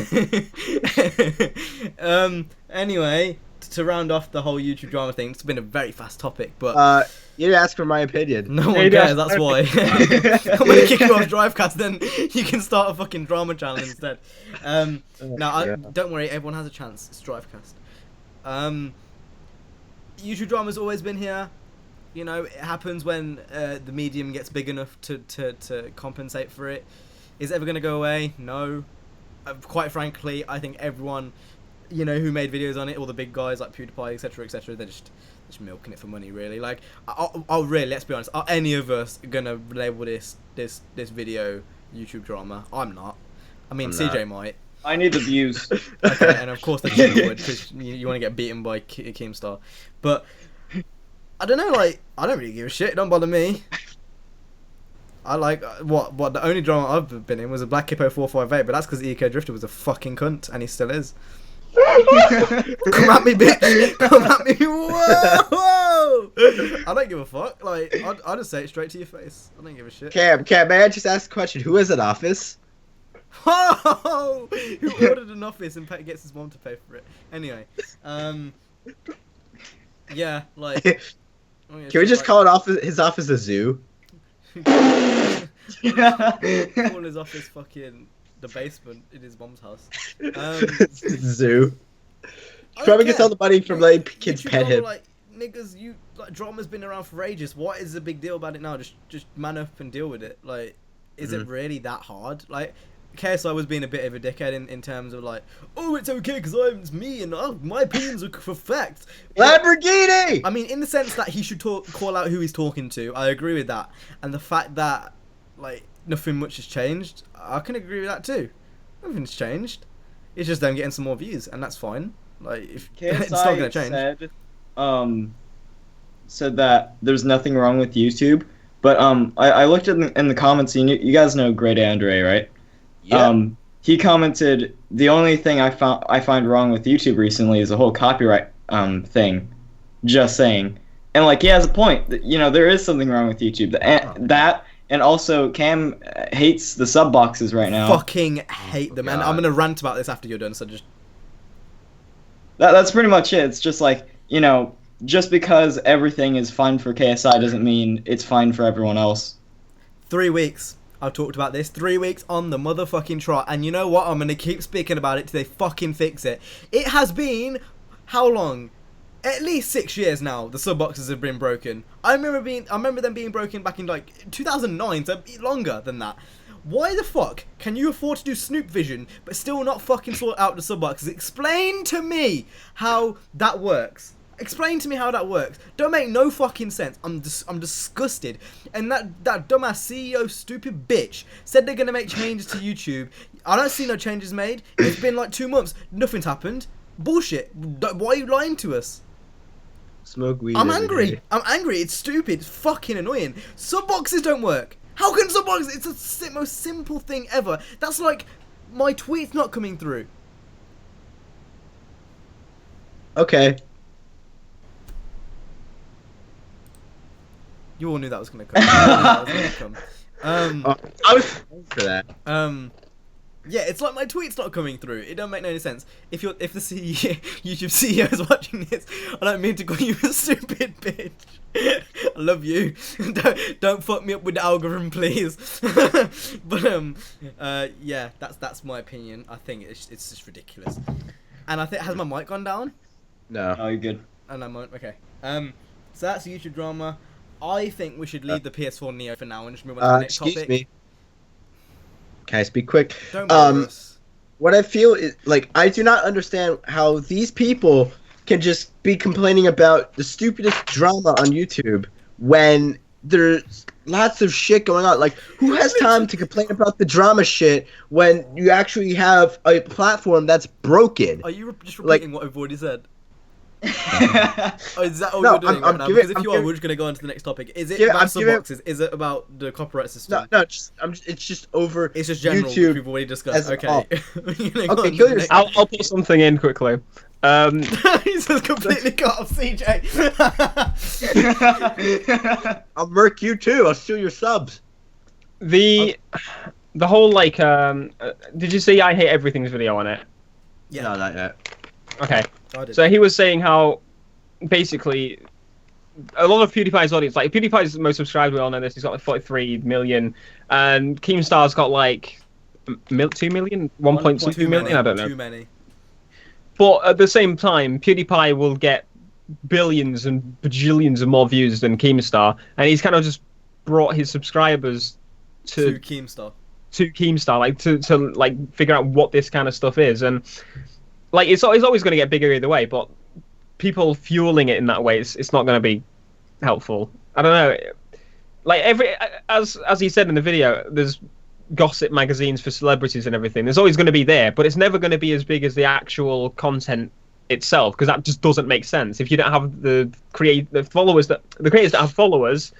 S1: Anyway. Anyway, to round off the whole YouTube drama thing, it's been a very fast topic, but
S3: You didn't ask for my opinion.
S1: no
S2: Yeah,
S1: one
S2: you
S1: cares.
S2: don't.
S1: That's why. I'm gonna kick you off Drivecast, then you can start a fucking drama channel instead.
S3: Yeah.
S1: Don't worry, everyone has a chance. It's Drivecast. YouTube drama's always been here. You know, it happens when the medium gets big enough to compensate for it. Is it ever going to go away? No. Quite frankly, I think everyone, you know, who made videos on it, all the big guys like PewDiePie, etc., they're just milking it for money, really. Like, I'll really, let's be honest, are any of us going to label this video YouTube drama? I'm not. I mean,
S3: I'm
S1: CJ
S3: not.
S1: might.
S4: I need the views.
S1: Okay, and of course the Jim would, because you want to get beaten by Keemstar. But I don't know, like, I don't really give a shit. It don't bother me. I like what the only drama I've been in was a Black Hippo 458, but that's because Eco Drifter was a fucking cunt, and he still is. Come at me, bitch! Come at me! Whoa! I don't give a fuck. Like, I'll just say it straight to your face. I don't give a shit.
S3: Cam, may I just ask a question? Who has an office?
S1: Whoa! Who ordered an office and gets his mom to pay for it? Anyway, yeah, like.
S3: Can we just call his office a zoo?
S1: call his office fucking the basement in his mom's house?
S3: Zoo.
S1: I
S3: Probably
S1: don't
S3: gets
S1: care.
S3: all the money from letting kids
S1: YouTube
S3: pet
S1: drama,
S3: him.
S1: Like, niggas, drama's been around for ages. What is the big deal about it now? Just man up and deal with it. Like, is it really that hard? Like, KSI was being a bit of a dickhead in terms of like, oh, it's okay because it's me and my opinions are for facts.
S3: Lamborghini!
S1: I mean, in the sense that he should call out who he's talking to, I agree with that. And the fact that, like, nothing much has changed, I can agree with that too. Nothing's changed. It's just them getting some more views, and that's fine. Like, if it's not gonna change.
S4: Said that there's nothing wrong with YouTube, but I looked in the comments, and you guys know Great Andre, right?
S3: Yeah.
S4: He commented, the only thing I find wrong with YouTube recently is the whole copyright thing. Just saying. And like, he has a point. You know, there is something wrong with YouTube. That and also Cam hates the sub boxes right now.
S1: Fucking hate them, and
S3: God.
S1: I'm gonna rant about this after you're done. So just
S4: That's pretty much it. It's just like, you know, just because everything is fine for KSI doesn't mean it's fine for everyone else.
S1: 3 weeks. I've talked about this. 3 weeks on the motherfucking trot, and you know what? I'm gonna keep speaking about it till they fucking fix it. It has been how long? At least 6 years now. The sub boxes have been broken. I remember them being broken back in like 2009, so longer than that. Why the fuck can you afford to do Snoop Vision but still not fucking sort out the sub boxes? Explain to me how that works. Explain to me how that works. Don't make no fucking sense. I'm disgusted. And that dumbass CEO stupid bitch said they're gonna make changes to YouTube. I don't see no changes made. It's been like 2 months. Nothing's happened. Bullshit. Why are you lying to us?
S3: Smoke weed.
S1: I'm
S3: every
S1: angry.
S3: day.
S1: I'm angry. It's stupid. It's fucking annoying. Sub boxes don't work. How can sub boxes? It's the most simple thing ever. That's like my tweets not coming through.
S3: Okay.
S1: You all knew that was gonna come. You all knew that was gonna come.
S3: I was for that.
S1: Yeah, it's like my tweet's not coming through. It don't make no sense. If the YouTube CEO is watching this, I don't mean to call you a stupid bitch. I love you. don't fuck me up with the algorithm, please. But yeah, that's my opinion. I think it's just ridiculous. And I think, has my mic gone down?
S3: No.
S4: Oh, you're good.
S1: Oh no, okay. So that's YouTube drama. I think we should leave the PS4 Neo for now and just move on to the next
S3: Excuse
S1: topic.
S3: me. Can I speak quick?
S1: Don't bother us.
S3: What I feel is, like, I do not understand how these people can just be complaining about the stupidest drama on YouTube when there's lots of shit going on. Like, who has time to complain about the drama shit when you actually have a platform that's broken?
S1: Are you just repeating what I've already said? Oh, is that all
S3: No,
S1: you're doing
S3: I'm
S1: right now?
S3: giving-
S1: Because if
S3: I'm
S1: you are,
S3: giving-
S1: we're just going to go on to the next topic. Is it
S3: Yeah,
S1: about
S3: I'm giving-
S1: subboxes? Is it about the copyright system?
S3: No, it's just over.
S1: It's just general,
S3: YouTube
S1: which we've already discussed.
S3: as
S1: Okay.
S3: all.
S1: We're gonna go
S3: Okay,
S1: on to
S3: kill
S1: the next-
S3: yourself.
S2: I'll put something in quickly.
S1: He's just completely cut off CJ.
S3: I'll murk you too. I'll steal your subs.
S2: The whole like did you see I Hate Everything's video on it?
S1: Yeah.
S3: No, not yet.
S2: Okay.
S1: I did.
S2: So he was saying how basically a lot of PewDiePie's audience, like PewDiePie's most subscribed, we all know this, he's got like 43 million, and Keemstar's got like 2 million, 1.2 million, I don't know.
S1: Too many.
S2: But at the same time, PewDiePie will get billions and bajillions of more views than Keemstar, and he's kind of just brought his subscribers
S1: To Keemstar.
S2: to Keemstar, like to like figure out what this kind of stuff is, and like it's always going to get bigger either way. But people fueling it in that way, it's not going to be helpful. I don't know. Like as he said in the video, there's gossip magazines for celebrities and everything. There's always going to be there, but it's never going to be as big as the actual content itself, because that just doesn't make sense. If you don't have the creators that have followers,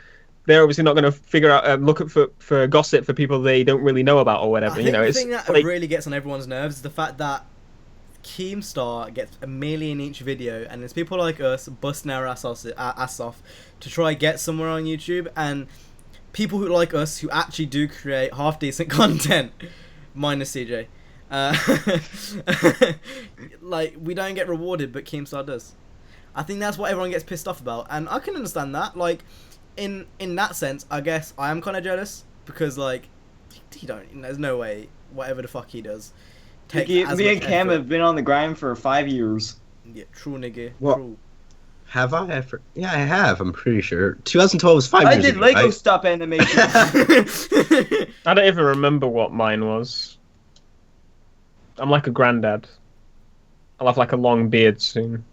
S2: they're obviously not going to figure out look for gossip for people they don't really know about or whatever.
S1: I think
S2: You know,
S1: the
S2: it's
S1: thing that
S2: like,
S1: really gets on everyone's nerves is the fact that Keemstar gets 1 million each video, and there's people like us busting our ass off to try get somewhere on YouTube, and people who like us who actually do create half decent content, minus CJ, like we don't get rewarded, but Keemstar does. I think that's what everyone gets pissed off about, and I can understand that. Like, in that sense, I guess I am kind of jealous because like he don't. There's no way whatever the fuck he does.
S5: Me and Cam have been on the grind for 5 years.
S1: Yeah, true, nigga.
S3: Well,
S1: True.
S3: Have I ever? Yeah, I have. I'm pretty sure. 2012 was 5
S5: I
S3: years
S5: did
S3: ago,
S5: Lego
S3: right?
S5: stop animation.
S2: I don't even remember what mine was. I'm like a granddad. I'll have like a long beard soon.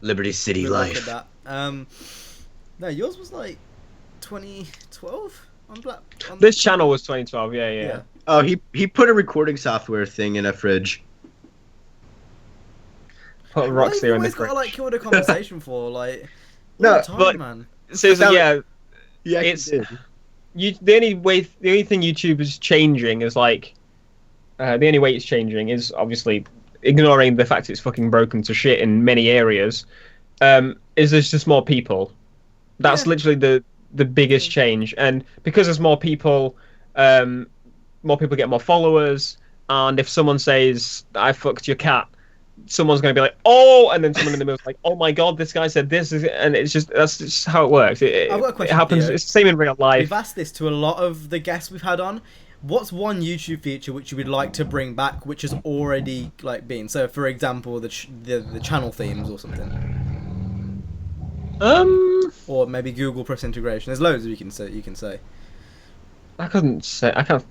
S3: Liberty City
S1: Good luck with
S3: life.
S1: that. No, yours was like 2012 on Black.
S2: This channel was 2012. Yeah.
S3: Oh, he put a recording software thing in a fridge.
S2: Put
S1: Why
S2: rocks
S1: have you
S2: there in the
S1: always got to
S2: fridge.
S1: like kill the conversation for like?
S3: No,
S1: all the time,
S2: but-
S1: man.
S2: Seriously, yeah.
S3: Yeah,
S2: It's-
S3: he did.
S2: The only thing YouTube is changing is like, the only way it's changing is obviously ignoring the fact it's fucking broken to shit in many areas. Is there's just more people. That's
S1: Yeah.
S2: literally the biggest change, and because there's more people get more followers, and if someone says I fucked your cat, someone's going to be like, oh, and then someone in the middle is like, oh my god, this guy said this, and that's just how it works.
S1: I've got a question
S2: It happens.
S1: for you.
S2: It's the same in real life.
S1: We've asked this to a lot of the guests we've had on. What's one YouTube feature which you would like to bring back, which has already like been? So, for example, the channel themes or something, or maybe Google Plus integration. There's loads you can say.
S2: I can't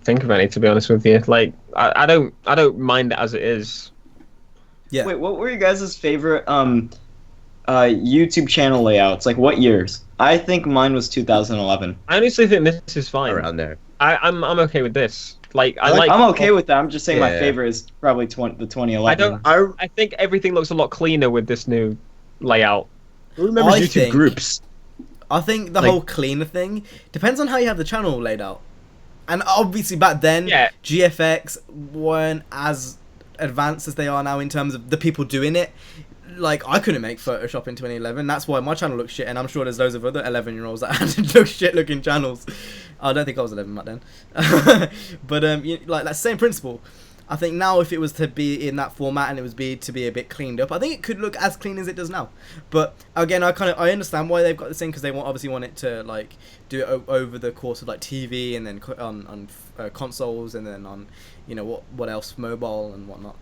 S2: think of any, to be honest with you. Like, I don't mind it as it is.
S1: Yeah.
S5: Wait, what were you guys' favorite YouTube channel layouts? Like, what years? I think mine was 2011.
S2: I honestly think this is fine.
S3: Around there.
S2: I'm okay with this. Like, I like.
S5: I'm okay with that. I'm just saying my
S3: Yeah.
S5: favorite is probably the 2011.
S2: I don't.
S3: I
S2: I think everything looks a lot cleaner with this new layout.
S3: remember
S1: I
S3: YouTube
S1: think-
S3: groups.
S1: I think the
S3: Like-
S1: whole cleaner thing depends on how you have the channel laid out. And obviously back then,
S2: Yeah.
S1: GFX weren't as advanced as they are now in terms of the people doing it. like I couldn't make Photoshop in 2011. That's why my channel looks shit, and I'm sure there's loads of other 11-year-olds that had look shit looking channels. I don't think I was 11 back then. But like that same principle. I think now if it was to be in that format and it was to be a bit cleaned up, I think it could look as clean as it does now. But again, I understand why they've got this thing, because they obviously want it to like do it over the course of like TV and then on consoles and then on what else, mobile and whatnot.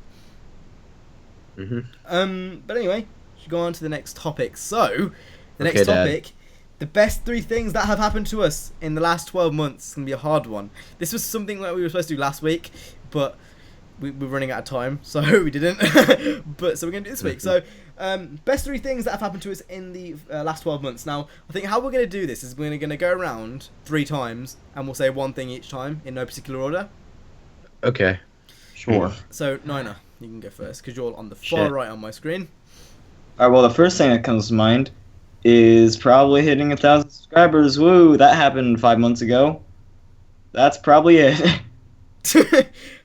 S1: But anyway, should go on to the next topic. So the next topic, the best 3 things that have happened to us in the last 12 months. It's gonna be a hard one. This was something that we were supposed to do last week, but we're running out of time, so we didn't. So we're gonna do it this week. So best 3 things that have happened to us in the last 12 months. Now I think how we're gonna do this is we're gonna go around 3 times and we'll say one thing each time in no particular order.
S3: Okay.
S4: Sure.
S1: So Nina, you can go first because you're on the far right on my screen.
S4: Alright, well, the first thing that comes to mind is probably hitting 1,000 subscribers. Woo, that happened 5 months ago. That's probably it.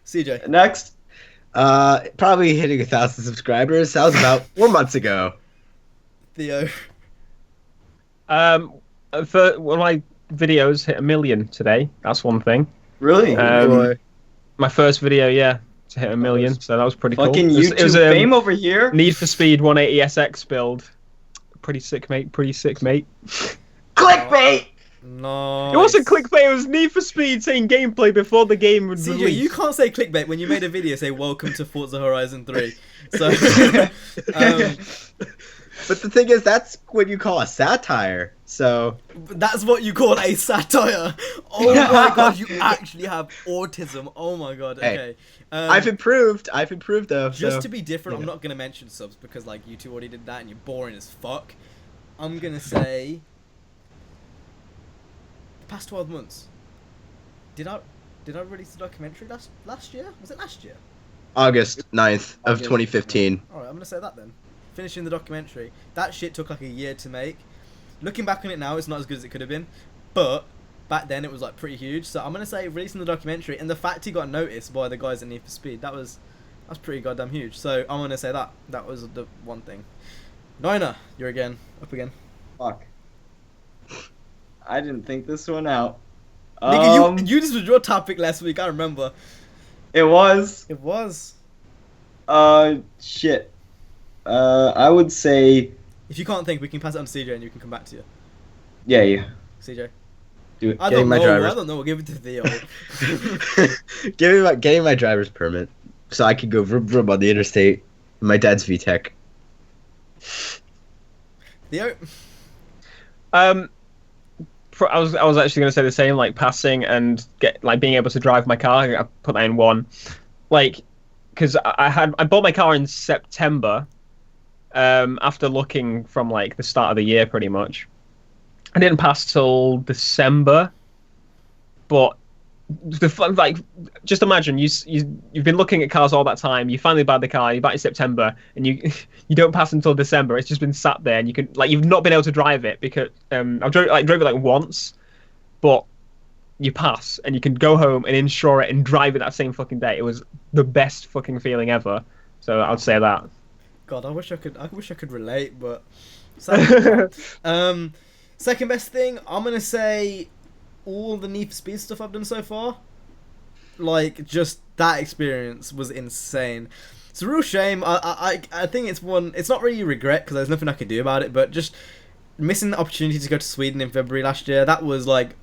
S1: CJ.
S4: Next.
S3: Probably hitting 1,000 subscribers. That was about 4 months ago.
S1: Theo.
S2: For one of my videos hit 1 million today. That's one thing.
S4: Really?
S2: My first video, to hit 1 million, so that was pretty cool.
S4: Fucking YouTube
S2: it was,
S4: fame over here.
S2: Need for Speed 180SX build. Pretty sick, mate.
S4: Clickbait!
S1: No.
S2: It wasn't clickbait, it was Need for Speed saying gameplay before the game would
S1: CJ,
S2: release.
S1: you can't say clickbait when you made a video say welcome to Forza Horizon 3. So
S3: But the thing is, that's what you call a satire. So
S1: that's what you call a satire. Oh my god, you actually have autism. Oh my god. Okay.
S3: I've improved though.
S1: Just to be different, I'm not gonna mention subs because like you two already did that and you're boring as fuck. I'm gonna say the past 12 months. Did I release the documentary last year? Was it last year?
S3: August 9th of 2015.
S1: Alright, I'm gonna say that then. Finishing the documentary. That shit took like a year to make. Looking back on it now, it's not as good as it could have been. But back then it was like pretty huge. So I'm gonna say releasing the documentary and the fact he got noticed by the guys at Need for Speed, that's pretty goddamn huge. So I'm gonna say that was the one thing. Nina, you're up again.
S4: Fuck. I didn't think this one out.
S1: Nigga, you this was your topic last week, I remember.
S4: It was.
S1: It was.
S4: Shit. I would say.
S1: If you can't think, we can pass it on to CJ and you can come back to you.
S4: Yeah.
S1: CJ.
S4: Do it.
S1: I don't know. We'll give it to Theo.
S3: Getting my driver's permit so I could go vroom on the interstate. My dad's VTEC.
S1: Theo.
S2: I was actually gonna say the same, like passing and being able to drive my car. I put that in one, because I bought my car in September, after looking from like the start of the year pretty much. I didn't pass till December, but just imagine you've been looking at cars all that time. You finally buy the car. You buy it in September, and you don't pass until December. It's just been sat there, and you've not been able to drive it because I've drove it once, but you pass and you can go home and insure it and drive it that same fucking day. It was the best fucking feeling ever. So I'd say that.
S1: God, I wish I could relate, but second best thing, I'm gonna say all the Need for Speed stuff I've done so far. Like, just that experience was insane. It's a real shame. I think it's not really a regret because there's nothing I could do about it, but just missing the opportunity to go to Sweden in February last year, that was like,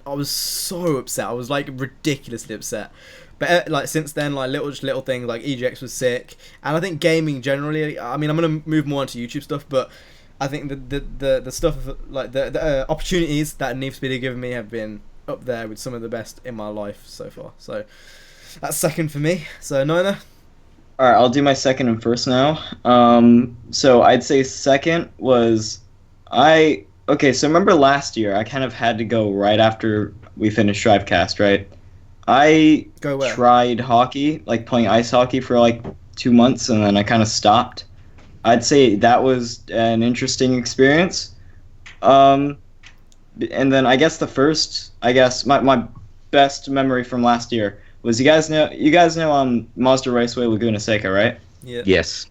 S1: I was so upset. I was like ridiculously upset. But like since then, like little things like EGX was sick, and I think gaming generally. I mean, I'm gonna move more into YouTube stuff, but I think the stuff like the opportunities that Need for Speed have given me have been up there with some of the best in my life so far. So that's second for me. So Nina.
S4: All right, I'll do my second and first now. So I'd say second was okay. So remember last year, I kind of had to go right after we finished Drivecast, right? I tried hockey, like playing ice hockey for like 2 months, and then I kind of stopped. I'd say that was an interesting experience. And then I guess my best memory from last year was you guys know Mazda Raceway Laguna Seca, right?
S1: Yeah.
S3: Yes.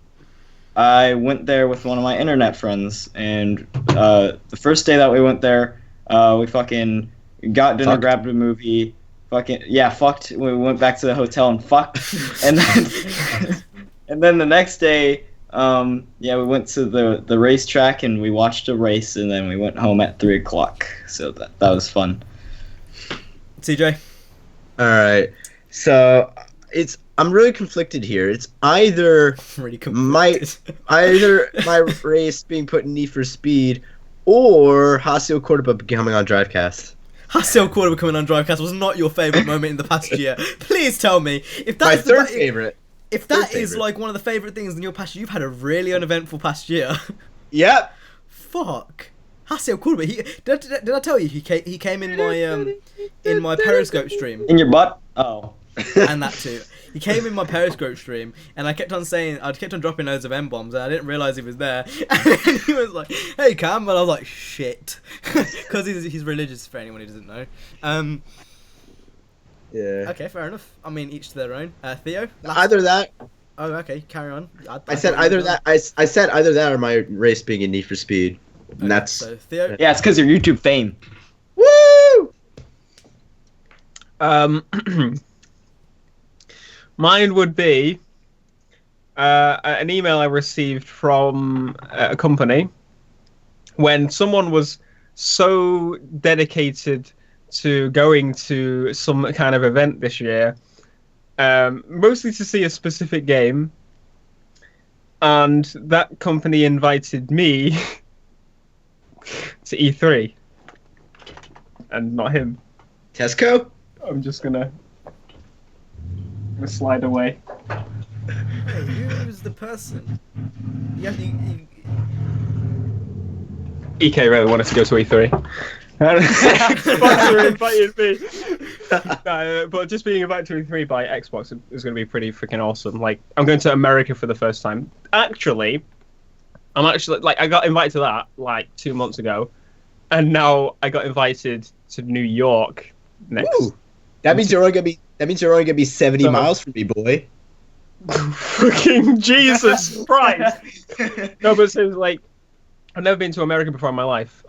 S4: I went there with one of my internet friends, and the first day that we went there, we fucking got dinner, grabbed a movie, fucked. We went back to the hotel and fucked, and then and then the next day, we went to the racetrack and we watched a race, and then we went home at 3 o'clock. So that was fun.
S1: CJ.
S3: All right. So I'm really conflicted here. It's either
S1: Really
S3: my race being put in Need for Speed or Haseo Cordoba becoming on Drivecast.
S1: Haseo Cordoba coming on Drivecast was not your favourite moment in the past year. Please tell me if
S3: My
S1: that's
S3: third favorite.
S1: If that is like one of the favourite things in your past year, you've had a really uneventful past year.
S3: Yep.
S1: Fuck. Haseo Cordoba. Did I tell you he came in my Periscope stream?
S4: In your butt? Oh.
S1: And that too. He came in my Periscope stream, and I kept on dropping loads of M-bombs, and I didn't realise he was there. And then he was like, "Hey, Cam," and I was like, "Shit," because he's religious. For anyone who doesn't know.
S3: Yeah.
S1: Okay, fair enough. I mean, each to their own. Theo.
S3: Either that.
S1: Oh, okay. Carry on.
S3: I said either that. I said either that or my race being in Need for Speed. And that's
S1: So Theo.
S4: Yeah, it's because your YouTube fame.
S3: woo.
S2: Mine would be an email I received from a company when someone was so dedicated to going to some kind of event this year, mostly to see a specific game, and that company invited me to E3 and not him.
S3: Tesco.
S2: I'm just gonna slide away.
S1: Hey, who's the person?
S2: EK really wanted to go to E3. Xbox invited me. No, but just being invited to E3 by Xbox is going to be pretty freaking awesome. Like, I'm going to America for the first time. Actually, I got invited to that like 2 months ago, and now I got invited to New York next.
S3: Woo. That means you're only gonna be 70 miles from me, boy.
S2: Fucking Jesus Christ! No, but it's like I've never been to America before in my life.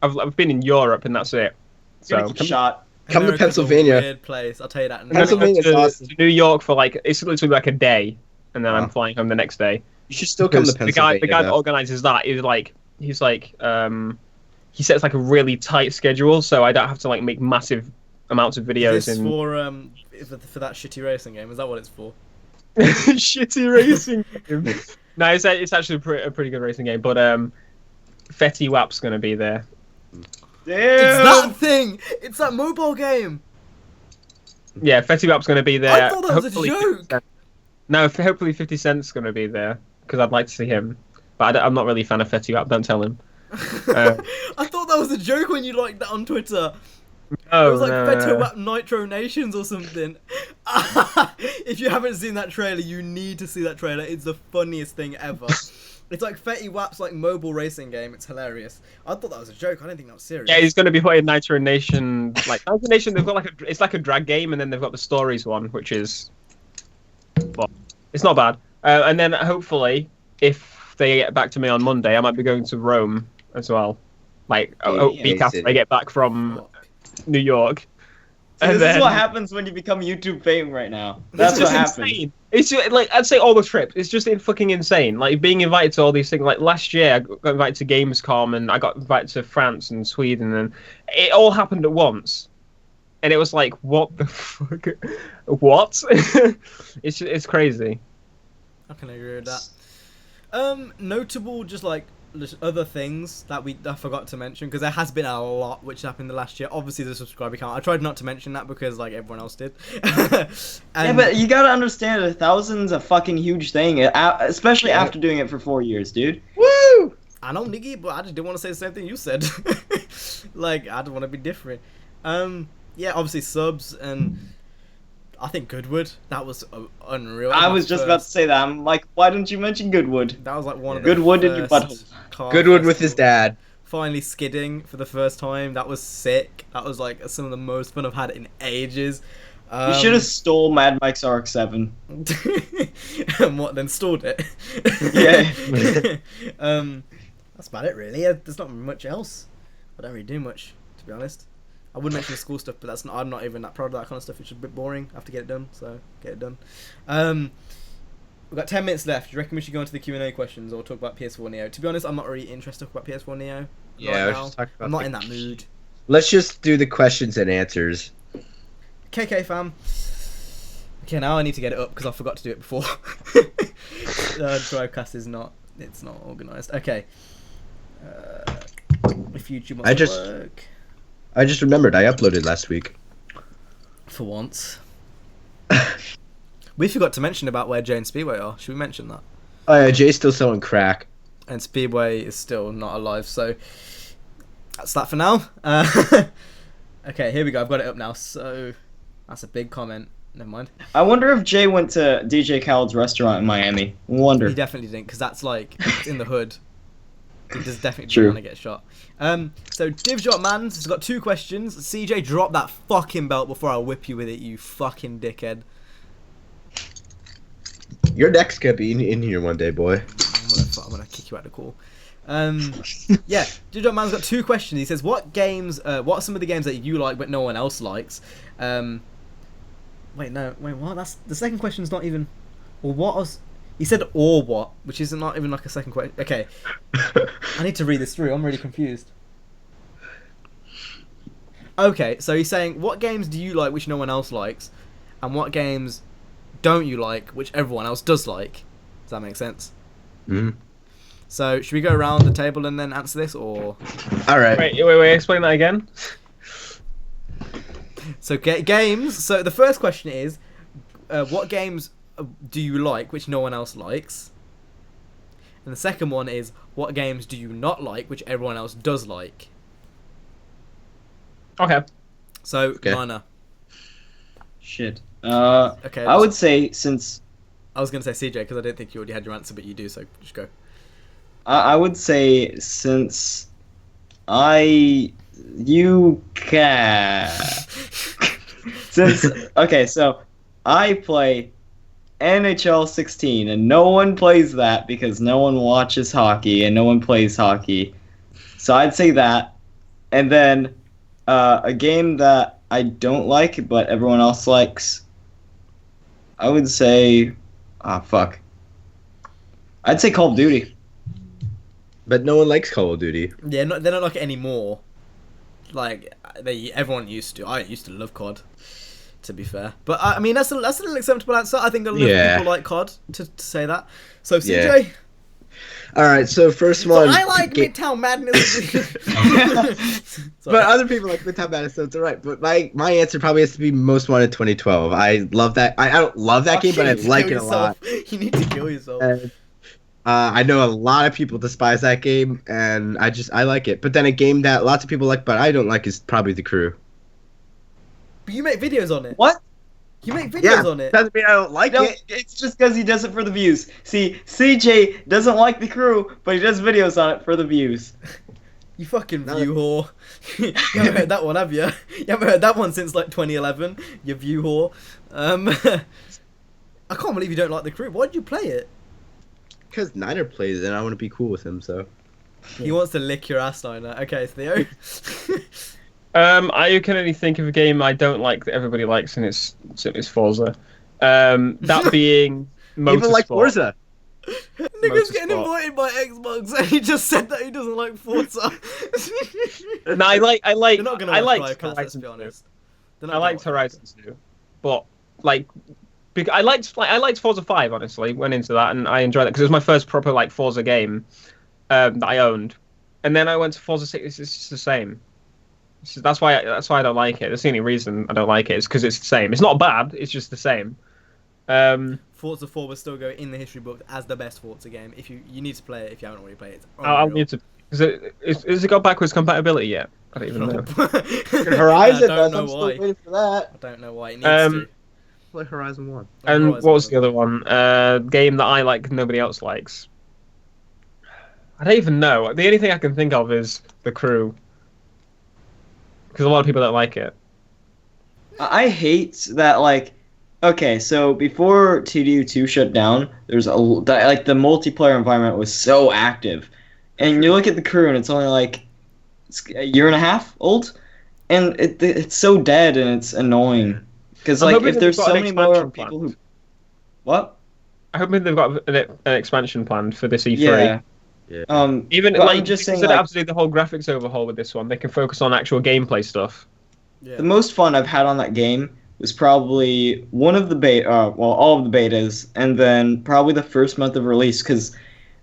S2: I've been in Europe and that's it. So
S4: Shot.
S3: Come to
S1: America's a
S3: Pennsylvania.
S1: weird place. I'll tell you that.
S2: I'm gonna go
S3: Pennsylvania's awesome.
S2: to New York for it's literally like a day, and then
S3: Wow.
S2: I'm flying home the next day.
S3: You should still come to
S2: Because
S3: Pennsylvania.
S2: the guy that
S3: though.
S2: organizes that is he sets like a really tight schedule, so I don't have to make massive amounts of videos.
S1: Is this for that shitty racing game? Is that what it's for?
S2: Shitty racing game. No, it's actually a pretty good racing game, but Fetty Wap's gonna be there.
S1: It's
S4: Damn.
S1: that thing! It's that mobile game!
S2: Yeah, Fetty Wap's gonna be there.
S1: I thought that was a
S2: Hopefully
S1: joke!
S2: 50 Cent. No, hopefully 50 Cent's gonna be there, because I'd like to see him. But I'm not really a fan of Fetty Wap, don't tell him.
S1: I thought that was a joke when you liked that on Twitter.
S2: Oh,
S1: It was like
S2: no,
S1: Feto
S2: no.
S1: Wap Nitro Nations or something. If you haven't seen that trailer, you need to see that trailer. It's the funniest thing ever. It's like Fetty Wap's mobile racing game. It's hilarious. I thought that was a joke. I didn't think that was serious.
S2: Yeah, he's going to be playing Nitro Nation. Nitro Nation, they've got it's like a drag game, and then they've got the stories one, which is, well, it's not bad. And then hopefully, if they get back to me on Monday, I might be going to Rome as well. A week after I get back from New York.
S4: See, this is what happens when you become YouTube fame right now. That's
S2: It's
S4: what
S2: just
S4: happens.
S2: insane. It's just, I'd say all the trips. It's just fucking insane. Being invited to all these things. Last year, I got invited to Gamescom, and I got invited to France and Sweden, and it all happened at once. And it was like, what the fuck? What? It's crazy.
S1: I can agree with that. Notable, just other things that I forgot to mention, because there has been a lot which happened in the last year. Obviously, the subscriber count. I tried not to mention that because everyone else did.
S4: Yeah, but you gotta understand, 1,000's a fucking huge thing, especially after doing it for 4 years, dude.
S3: Woo!
S1: I know, Niggy, but I just didn't want to say the same thing you said. I don't want to be different. Yeah, obviously subs, and I think Goodwood. That was unreal.
S4: I was just about to say that. I'm like, why didn't you mention Goodwood?
S1: That was one of the
S4: Goodwood in your butthole.
S3: Goodwood with his dad.
S1: Finally skidding for the first time. That was sick. That was some of the most fun I've had in ages.
S5: You should have stole Mad Max RX-7.
S1: And what, then stored it?
S5: Yeah.
S1: That's about it, really. There's not much else. I don't really do much, to be honest. I would mention the school stuff, but that's not. I'm not even that proud of that kind of stuff. It's just a bit boring. I have to get it done, so get it done. We've got 10 minutes left. Do you reckon we should go into the Q&A questions or talk about PS4 Neo? To be honest, I'm not really interested to talk about PS4 Neo.
S3: Yeah,
S1: right
S3: let's just talk about
S1: I'm not in that mood.
S3: Let's just do the questions and answers.
S1: KK fam. Okay, now I need to get it up because I forgot to do it before. Drivecast is not. It's not organised. Okay. If YouTube wants to work.
S3: I just remembered I uploaded last week.
S1: For once. We forgot to mention about where Jay and Speedway are. Should we mention that?
S3: Oh yeah, Jay's still selling crack.
S1: And Speedway is still not alive, so that's that for now. Okay, here we go. I've got it up now. So that's a big comment. Never mind.
S5: I wonder if Jay went to DJ Khaled's restaurant in Miami. Wonder.
S1: He definitely didn't, because that's like it's in the hood. He does definitely
S5: True.
S1: want to get shot. So Divjot Mans has got 2 questions. CJ, drop that fucking belt before I whip you with it, you fucking dickhead.
S3: Your neck's gonna be in here one day, boy.
S1: I'm gonna kick you out of the call. Yeah, Divjot Man's got 2 questions. He says, what are some of the games that you like but no one else likes? Wait, what? That's the second question's not even. Or what was? He said or what, which is not even like a second question. Okay, I need to read this through. I'm really confused. Okay, so he's saying, what games do you like which no one else likes, and what games don't you like which everyone else does like? Does that make sense?
S3: Mm-hmm.
S1: So should we go around the table and then answer this, or?
S3: All right.
S2: Wait. Explain that again.
S1: So games. So the first question is, what games do you like which no one else likes? And the second one is, what games do you not like which everyone else does like?
S2: Okay.
S1: So
S3: Okay.
S1: Nana.
S5: Shit.
S1: Okay.
S5: I would say since
S1: I was gonna say CJ because I didn't think you already had your answer, but you do. So just go.
S5: I would say since you can since okay, so I play NHL 16 and no one plays that because no one watches hockey and no one plays hockey. So I'd say that, and then a game that I don't like but everyone else likes. I would say, fuck. I'd say Call of Duty.
S3: But no one likes Call of Duty.
S1: Yeah, they don't like it anymore. Like everyone used to. I used to love COD. To be fair, but I mean that's an acceptable answer. I think a lot of people like COD to say that. So CJ.
S3: Yeah. All right, so first one.
S1: I like Midtown Madness.
S3: But other people like Midtown Madness, so it's alright. But my answer probably has to be Most Wanted 2012. I love that. I don't love that game, but I like it a lot.
S1: You need to kill yourself.
S3: And, I know a lot of people despise that game, and I like it. But then a game that lots of people like, but I don't like, is probably The Crew.
S1: But you make videos on it.
S5: What?
S1: You make videos on it.
S3: Doesn't mean I don't like it.
S5: It's just because he does it for the views. See, CJ doesn't like The Crew, but he does videos on it for the views.
S1: You fucking view whore. You haven't heard that one, have you? You haven't heard that one since like 2011. You view whore. I can't believe you don't like The Crew. Why did you play it?
S3: Because Niner plays it, and I want to be cool with him, so.
S1: He wants to lick your ass, Niner. Okay, Theo.
S2: I can only think of a game I don't like that everybody likes, and it's Forza. That being Motorsport.
S3: Even like Forza.
S1: Nigga's getting
S2: Motorsport.
S1: invited by Xbox, and he just said that he doesn't like Forza.
S2: No, I like
S1: They're not gonna
S2: like
S1: watch Drivecast, let's
S2: Horizon
S1: be
S2: 2.
S1: honest.
S2: I liked Horizon 2, but like, I liked Forza 5. Honestly, went into that and I enjoyed it because it was my first proper like Forza game that I owned, and then I went to Forza 6. It's just the same. That's why I don't like it. That's the only reason I don't like it. Is because it's the same. It's not bad. It's just the same.
S1: Forza 4 will still go in the history book as the best Forza game. If you need to play it if you haven't already played it.
S2: I'll need to. Has it got backwards compatibility yet? I don't even know.
S3: Horizon,
S1: I don't know
S3: I'm still
S1: why.
S3: waiting for that.
S1: I don't know why it needs to.
S3: Play Horizon 1.
S2: And
S1: Horizon
S2: what was
S1: was
S2: the other one? Game that I like, nobody else likes. I don't even know. The only thing I can think of is The Crew, because a lot of people don't like it.
S5: I hate that, like, okay, so before TDU2 shut down, there's like the multiplayer environment was so active, and you look at the crew and it's only like it's a year and a half old, and it's so dead and it's annoying because
S2: I'm
S5: like
S2: hoping
S5: if
S2: they've
S5: there's
S2: got
S5: so
S2: an
S5: many more
S2: expansion
S5: people
S2: plan.
S5: who what
S2: I hope they've got an expansion planned for this E3.
S5: yeah
S3: Yeah.
S2: Even
S5: but
S2: like
S5: I'm just saying
S2: they don't
S5: like
S2: have to do the whole graphics overhaul with this one. They can focus on actual gameplay stuff.
S1: Yeah.
S5: the most fun I've had on that game was probably one of the well, all of the betas, and then probably the first month of release. Because,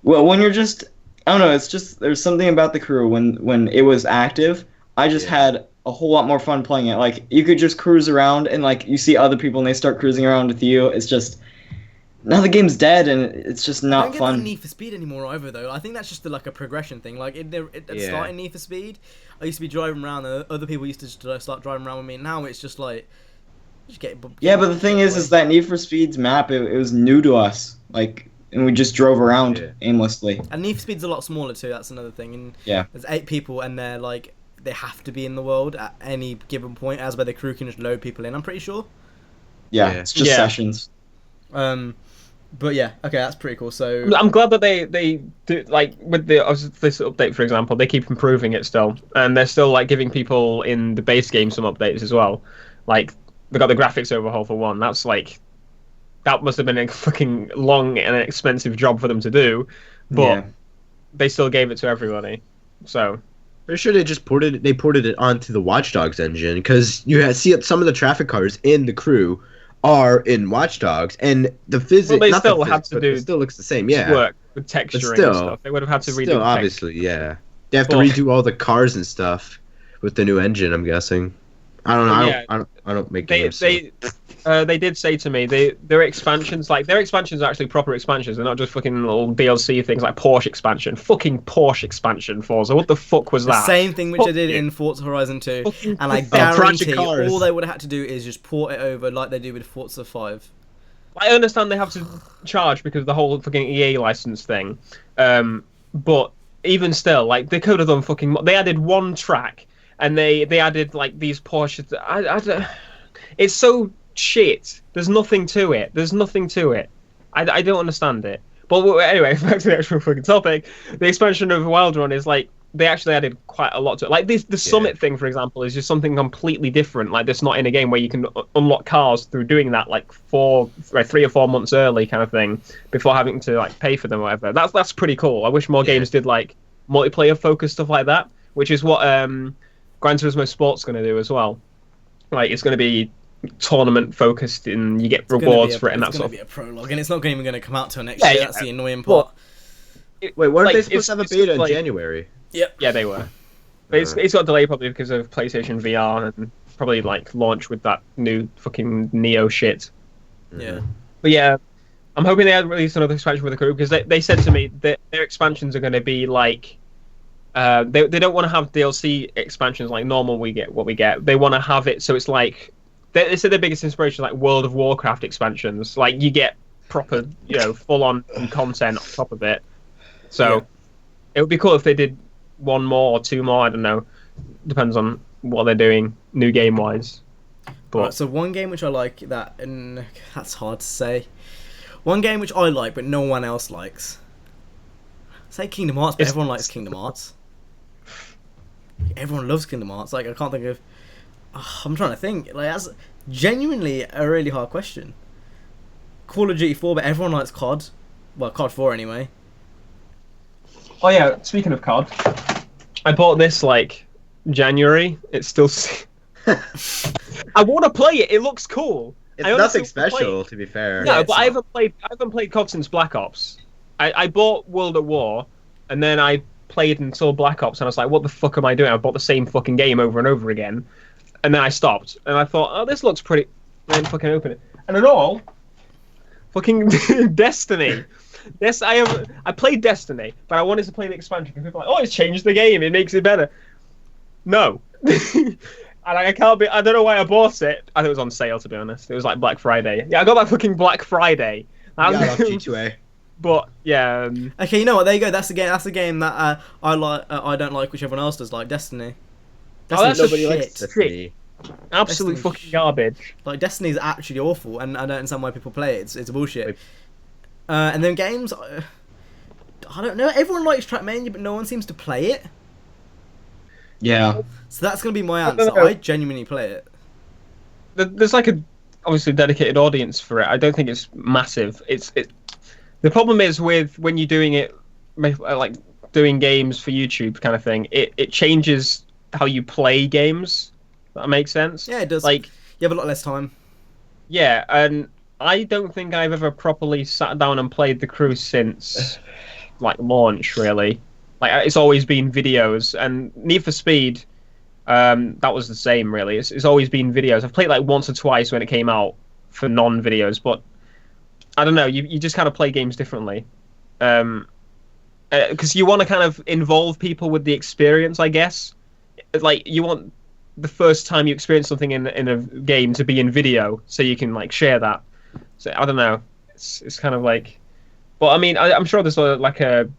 S5: well, when you're just, I don't know, it's just there's something about the crew when it was active. I just had a whole lot more fun playing it. Like you could just cruise around, and like you see other people, and they start cruising around with you. It's just now the game's dead, and it's just
S1: I
S5: not
S1: don't get
S5: fun.
S1: that Need for Speed anymore either, though. I think that's just like a progression thing. Like at the start in Need for Speed, I used to be driving around, and other people used to just start driving around with me. Now it's just like, just get.
S5: Yeah, but the thing is that Need for Speed's map, it was new to us. Like, and we just drove around aimlessly.
S1: And Need for Speed's a lot smaller too. That's another thing. And
S5: Yeah.
S1: there's 8 people, and they're like they have to be in the world at any given point, as where the crew can just load people in. I'm pretty sure.
S5: Yeah,
S3: Yeah.
S5: it's just sessions.
S1: But yeah, okay, that's pretty cool. So
S2: I'm glad that they do, like with this update, for example, they keep improving it still, and they're still like giving people in the base game some updates as well. Like they got the graphics overhaul for one. That's like that must have been a fucking long and expensive job for them to do, but they still gave it to everybody. So
S3: Pretty sure they just ported it onto the Watch Dogs engine because you see some of the traffic cars in the crew are in Watch Dogs, and the physics.
S2: Well, they
S3: not
S2: still
S3: the
S2: had
S3: physics,
S2: to
S3: but
S2: do
S3: it still looks the same. Yeah,
S2: work with texturing
S3: still,
S2: and stuff. They would have had to redo
S3: still
S2: the
S3: obviously, yeah. They have to
S2: Well-
S3: redo all the cars and stuff with the new engine. I'm guessing. I don't know.
S2: Yeah.
S3: I don't make
S2: They
S3: games.
S2: they did say to me their expansions are actually proper expansions. They're not just fucking little DLC things like Porsche expansion. Fucking Porsche expansion, Forza. What the fuck was
S1: the
S2: that?
S1: same thing which
S2: Fuck
S1: they did
S2: you.
S1: in Forza Horizon 2,
S2: Fucking
S1: and I
S3: Project
S1: guarantee
S3: Cars.
S1: all they would have had to do is just port it over like they do with Forza 5.
S2: I understand they have to charge because of the whole fucking EA license thing, but even still, like they could have done fucking. They added one track, and they added like these Porsches. It's so shit. There's nothing to it. I don't understand it. But anyway, back to the actual fucking topic. The expansion of Wild Run is like they actually added quite a lot to it. Like the Summit thing, for example, is just something completely different. Like that's not in a game where you can unlock cars through doing that like 3 or 4 months early kind of thing before having to like pay for them or whatever. That's pretty cool. I wish more games did like multiplayer focused stuff like that, which is what Gran Turismo Sport's going to do as well. Like it's going to be tournament focused and you get rewards for it and that
S1: It's
S2: sort
S1: going
S2: of.
S1: to be a prologue, and it's not even going to come out till next
S2: Yeah,
S1: year.
S2: yeah.
S1: That's the annoying part.
S3: Wait, weren't
S2: like,
S3: they supposed to have a
S2: it's
S3: beta in
S2: like-
S3: January?
S2: Yeah, they were. But it's got delayed probably because of PlayStation VR and probably like launch with that new fucking Neo shit.
S1: Yeah.
S2: But yeah, I'm hoping they release another expansion with the crew because they said to me that their expansions are going to be like they don't want to have DLC expansions like normal we get. They want to have it so it's like they said their biggest inspiration is like World of Warcraft expansions. Like you get proper, full on content on top of it. So it would be cool if they did one more or 2 more. I don't know. Depends on what they're doing, new game wise. But
S1: Right, so one game which I like and that's hard to say. One game which I like but no one else likes. Say Kingdom Hearts, but everyone likes Kingdom Hearts. Everyone loves Kingdom Hearts. Like I can't think of. I'm trying to think. Like that's genuinely a really hard question. Call of Duty 4, but everyone likes COD. Well, COD 4 anyway.
S2: oh yeah, speaking of COD, I bought this like January. It's still. I want to play it. It looks cool.
S3: It's
S2: I honestly
S3: nothing
S2: want to play
S3: special,
S2: it.
S3: to be fair.
S2: No,
S1: Yeah,
S2: but I haven't played COD since Black Ops. I bought World at War, and then I played until Black Ops, and I was like, what the fuck am I doing? I bought the same fucking game over and over again, and then I stopped, and I thought, oh, this looks pretty. And then fucking open it, and then all fucking Destiny. Yes, I played Destiny, but I wanted to play the expansion because people are like, oh, it's changed the game, it makes it better. No. And I can't be. I don't know why I bought it. I think it was on sale, to be honest. It was like Black Friday. Yeah, I got that fucking Black Friday.
S3: Yeah, I love G2A.
S2: But yeah,
S1: Okay, you know what? There you go. That's the game. That's the game that I like. I don't like, which everyone else does. Like Destiny.
S2: Oh, that's
S1: Destiny's
S2: a
S3: Nobody
S1: shit.
S3: likes Destiny.
S2: Absolute
S1: Destiny.
S2: fucking garbage.
S1: Like, Destiny's actually awful, and I don't understand why people play it. It's bullshit. And then games, I don't know. Everyone likes Trackmania, but no one seems to play it.
S5: Yeah.
S1: So that's gonna be my
S2: I don't
S1: answer.
S2: know.
S1: I genuinely play it.
S2: There's like a obviously dedicated audience for it. I don't think it's massive. The problem is with when you're doing it, like doing games for YouTube kind of thing. It changes how you play games. That makes sense.
S1: Yeah, it does.
S2: Like,
S1: You have a lot less time.
S2: yeah, and I don't think I've ever properly sat down and played The Crew since like launch. Really, like it's always been videos, and Need for Speed. That was the same, really. It's always been videos. I've played like once or twice when it came out for non-videos, but I don't know. You just kind of play games differently, because you want to kind of involve people with the experience, I guess. Like you want the first time you experience something in a game to be in video, so you can like share that. So I don't know. It's kind of like, but I mean, I'm sure there's like a.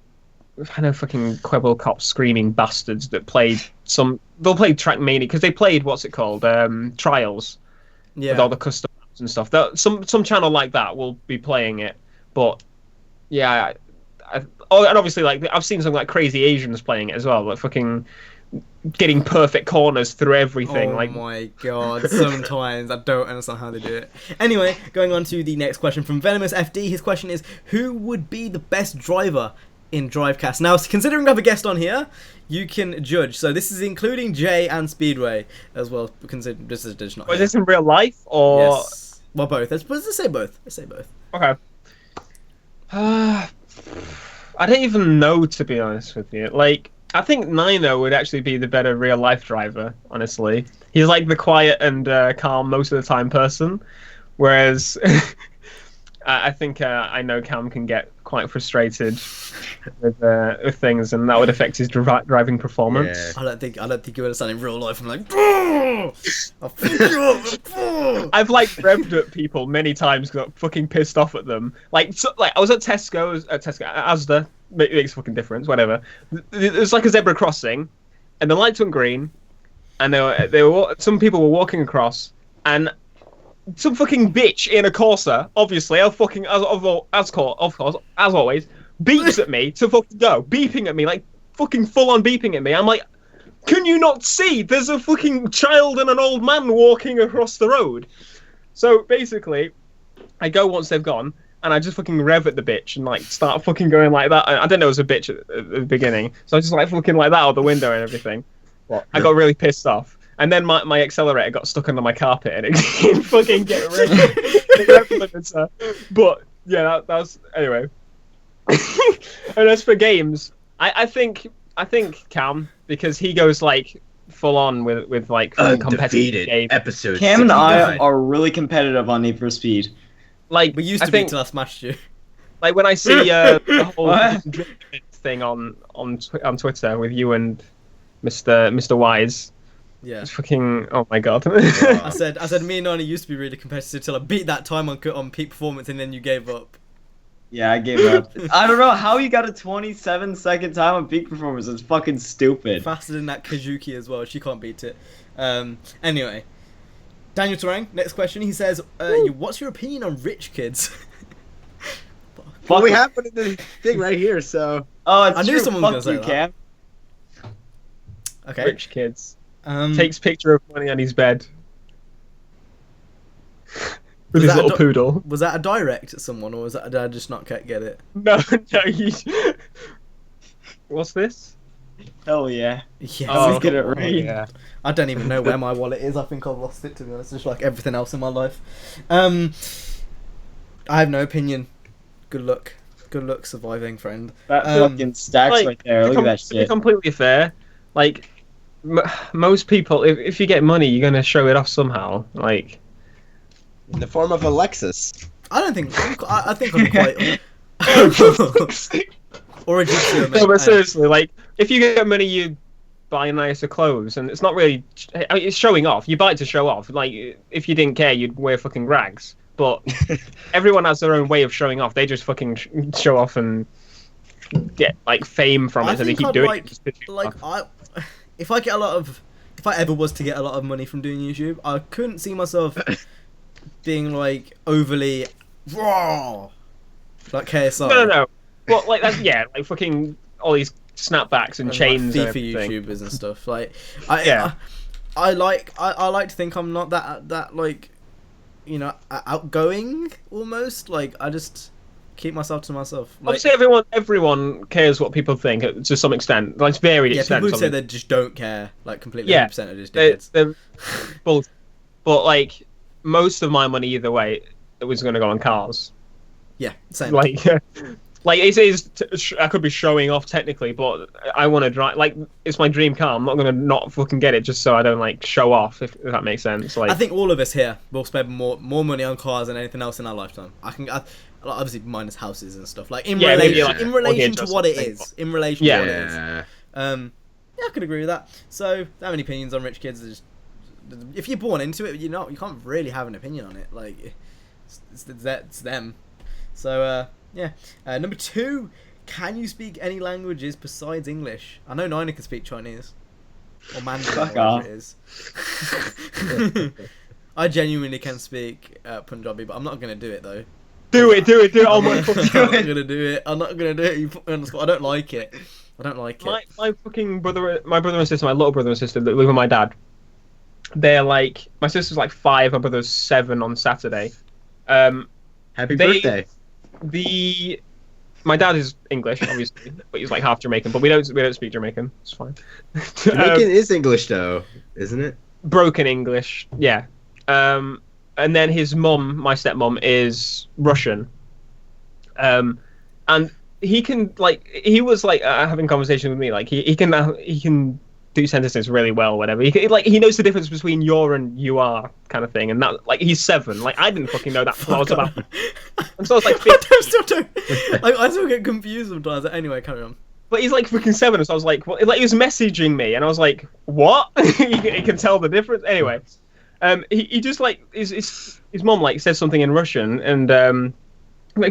S2: I know fucking Quibble Cop screaming bastards that played some. They'll play Trackmania because they played what's it called, Trials, with all the custom maps and stuff. Some channel like that will be playing it, but yeah, and obviously like I've seen some like crazy Asians playing it as well, like fucking getting perfect corners through everything.
S1: Oh
S2: like
S1: my god, sometimes I don't understand how they do it. Anyway, going on to the next question from Venomous FD. His question is, who would be the best driver in Drivecast? Now, considering we have a guest on here, you can judge. So this is including Jay and Speedway as well. Consider this is not.
S2: is this in real life or?
S1: Yes. Well, both. Let's say both. Let's say both.
S2: Okay. I don't even know, to be honest with you. Like, I think Nino would actually be the better real life driver. Honestly, he's like the quiet and calm most of the time person, whereas I think I know Cam can get quite frustrated with things, and that would affect his driving performance.
S3: Yeah.
S1: I don't think you understand in real life. I'm like, I'll fuck you up.
S2: I've like revved at people many times because I'm fucking pissed off at them. Like I was at Asda, makes a fucking difference. Whatever. There's like a zebra crossing, and the lights went green, and some people were walking across, and some fucking bitch in a Corsa, obviously, as always, beeps at me to fucking go, beeping at me, like fucking full on beeping at me. I'm like, can you not see? There's a fucking child and an old man walking across the road. So basically, I go once they've gone, and I just fucking rev at the bitch and like start fucking going like that. I didn't know it was a bitch at the beginning, so I just like fucking like that out the window and everything. I got really pissed off. And then my accelerator got stuck under my carpet and it didn't fucking get rid. But yeah, that was anyway. And as for games, I think Cam, because he goes like full on with like competitive games.
S3: Episode.
S5: Cam and
S3: 69.
S5: I are really competitive on Need for Speed.
S2: Like
S1: We used to
S2: I think,
S1: be till I smashed you.
S2: like when I see the whole
S5: What?
S2: thing on Twitter with you and Mr. Wise.
S1: Yeah.
S2: It's fucking, oh my god.
S1: I said me and Nani used to be really competitive till I beat that time on peak performance, and then you gave up.
S5: Yeah, I gave up. I don't know how you got a 27-second time on peak performance. It's fucking stupid.
S1: Faster than that Kazuki as well. She can't beat it. Anyway, Daniel Tarang, next question. He says, what's your opinion on rich kids?
S3: Well, we have one in the thing right here, so.
S5: Oh, it's
S1: I knew
S5: true.
S1: someone was
S5: Fuck
S1: gonna
S5: you,
S1: say that.
S5: Cam.
S1: Okay.
S2: Rich kids.
S1: Um,
S2: Takes picture of money on his bed. With
S1: Was
S2: his
S1: that a
S2: little poodle.
S1: Was that a direct at someone, or did I just not get it?
S2: No, What's this?
S5: Hell yeah.
S1: Yeah.
S5: Oh, get it right.
S2: Yeah.
S1: I don't even know where my wallet is. I think I've lost it, to be honest. Just like everything else in my life. I have no opinion. Good luck. Good luck surviving, friend.
S5: That
S1: Um,
S5: fucking stacks
S2: like,
S5: right there. Look at that
S2: To be
S5: shit.
S2: completely fair, like most people, if you get money, you're gonna show it off somehow. Like,
S3: In the form of a Lexus.
S1: I don't think. I think I'm quite. Or a Jitsu, mate.
S2: no, but seriously, like if you get money, you buy nicer clothes, and it's not really. I mean, it's showing off. You buy it to show off. Like if you didn't care, you'd wear fucking rags. But everyone has their own way of showing off. They just fucking show off and get like fame from it, and they keep doing it. Just to show off.
S1: If I get if I ever was to get a lot of money from doing YouTube, I couldn't see myself being like overly raw, like KSI.
S2: No. Well, like that's like fucking all these snapbacks and chains
S1: like
S2: and
S1: FIFA
S2: everything.
S1: YouTubers and stuff. Like,
S2: Yeah.
S1: I like to think I'm not that like, you know, outgoing almost. Like, I just keep myself to myself. Like,
S2: Obviously, everyone cares what people think to some extent. Like, it's varied extent.
S1: People who say they just don't care, like completely.
S2: Yeah,
S1: 100% of just dickheads.
S2: they're both. But like, most of my money either way, it was going to go on cars.
S1: Yeah, same.
S2: Like, like it is. I could be showing off technically, but I want to drive. Like, it's my dream car. I'm not going to not fucking get it just so I don't like show off. If that makes sense. Like,
S1: I think all of us here will spend more money on cars than anything else in our lifetime. Obviously minus houses and stuff. Like in relation to what it is. In relation to what it is. Yeah, I could agree with that. So, how many opinions on rich kids? If you're born into it, you can't really have an opinion on it. Like, it's them. So, number 2, can you speak any languages besides English? I know Nina can speak Chinese. Or Mandarin, whatever it is. I genuinely can speak Punjabi, but I'm not going to do it, though.
S2: Do it! Oh my fucking
S1: I'm not going to do it. You put me on the spot. I don't like it.
S2: My fucking brother, my brother and sister, my little brother and sister that live with my dad. They're like, my sister's like 5, my brother's 7 on Saturday.
S3: Happy birthday.
S2: My dad is English, obviously, but he's like half Jamaican. But we don't speak Jamaican. It's fine.
S3: Jamaican is English though, isn't it?
S2: Broken English, yeah. And then his mum, my stepmom, is Russian. And he can he was having conversation with me. Like he can do sentences really well, whatever. He knows the difference between "you're" and "you are" kind of thing. And that he's 7. Like I didn't fucking know that until I was about. Until I was like 15.
S1: I still get confused sometimes. Anyway, carry on.
S2: But he's like freaking 7, so I was like, what? Like he was messaging me, and I was like, what? he can tell the difference. Anyway. He just his mom says something in Russian and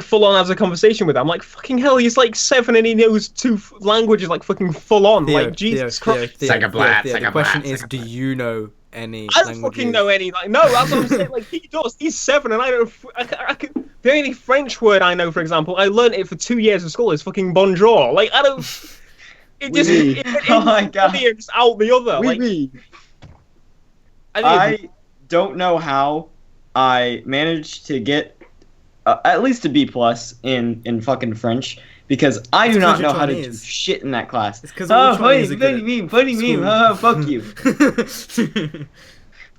S2: full on has a conversation with her. I'm like, fucking hell, he's like 7 and he knows 2 languages full on.
S1: Theo,
S2: Jesus Christ.
S1: The question is, do you know any?
S2: I don't fucking know any. No, that's what I'm saying. He does. He's 7 and I don't. I can. The only French word I know, for example, I learned it for 2 years of school. Is fucking bonjour. I don't. It just.
S5: Oh my god.
S2: It's out the other.
S5: I don't know how I managed to get at least a B+ in fucking French because I do not know how to do shit in that class.
S1: It's because
S5: funny meme, fuck you.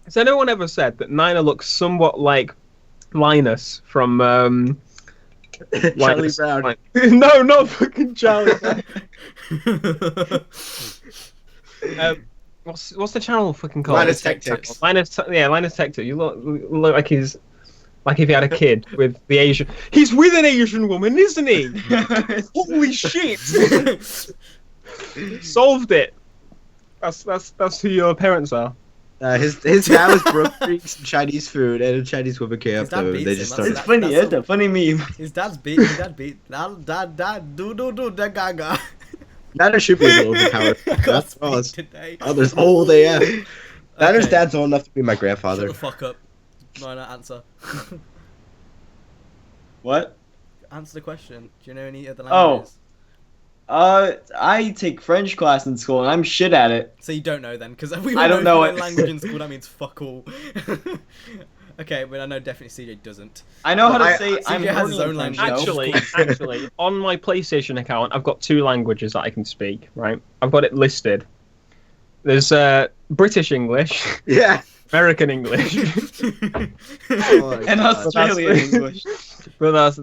S2: So no one ever said that Nina looks somewhat like Linus from
S3: Charlie Brown.
S2: No, not fucking Charlie Brown. What's the channel fucking called?
S3: Linus Tech Tips.
S2: Linus Tech Tips. You look like he's like if he had a kid with the Asian. He's with an Asian woman, isn't he? Holy shit! Solved it. That's who your parents are.
S3: His dad was broke eating some Chinese food and a Chinese woman came up to him. They just started.
S5: It's funny, it's a funny meme.
S1: His dad beat. Dad, do, gaga.
S3: Nana should be a little overpowered. That's all.
S1: Today.
S3: Oh, there's old AF. Nana's dad's old enough to be my grandfather.
S1: Shut the fuck up. No, answer.
S5: What?
S1: Answer the question. Do you know any other languages?
S5: I take French class in school and I'm shit at it.
S1: So you don't know then, because we
S5: I don't know it.
S1: Language in school. That means fuck all. Okay, but I know definitely CJ doesn't.
S5: I know how to say I'm
S1: CJ has his own
S5: French,
S1: language.
S2: Actually, on my PlayStation account, I've got 2 languages that I can speak. Right, I've got it listed. There's British English,
S3: Yeah.
S2: American English,
S5: and Australian English.
S2: But that's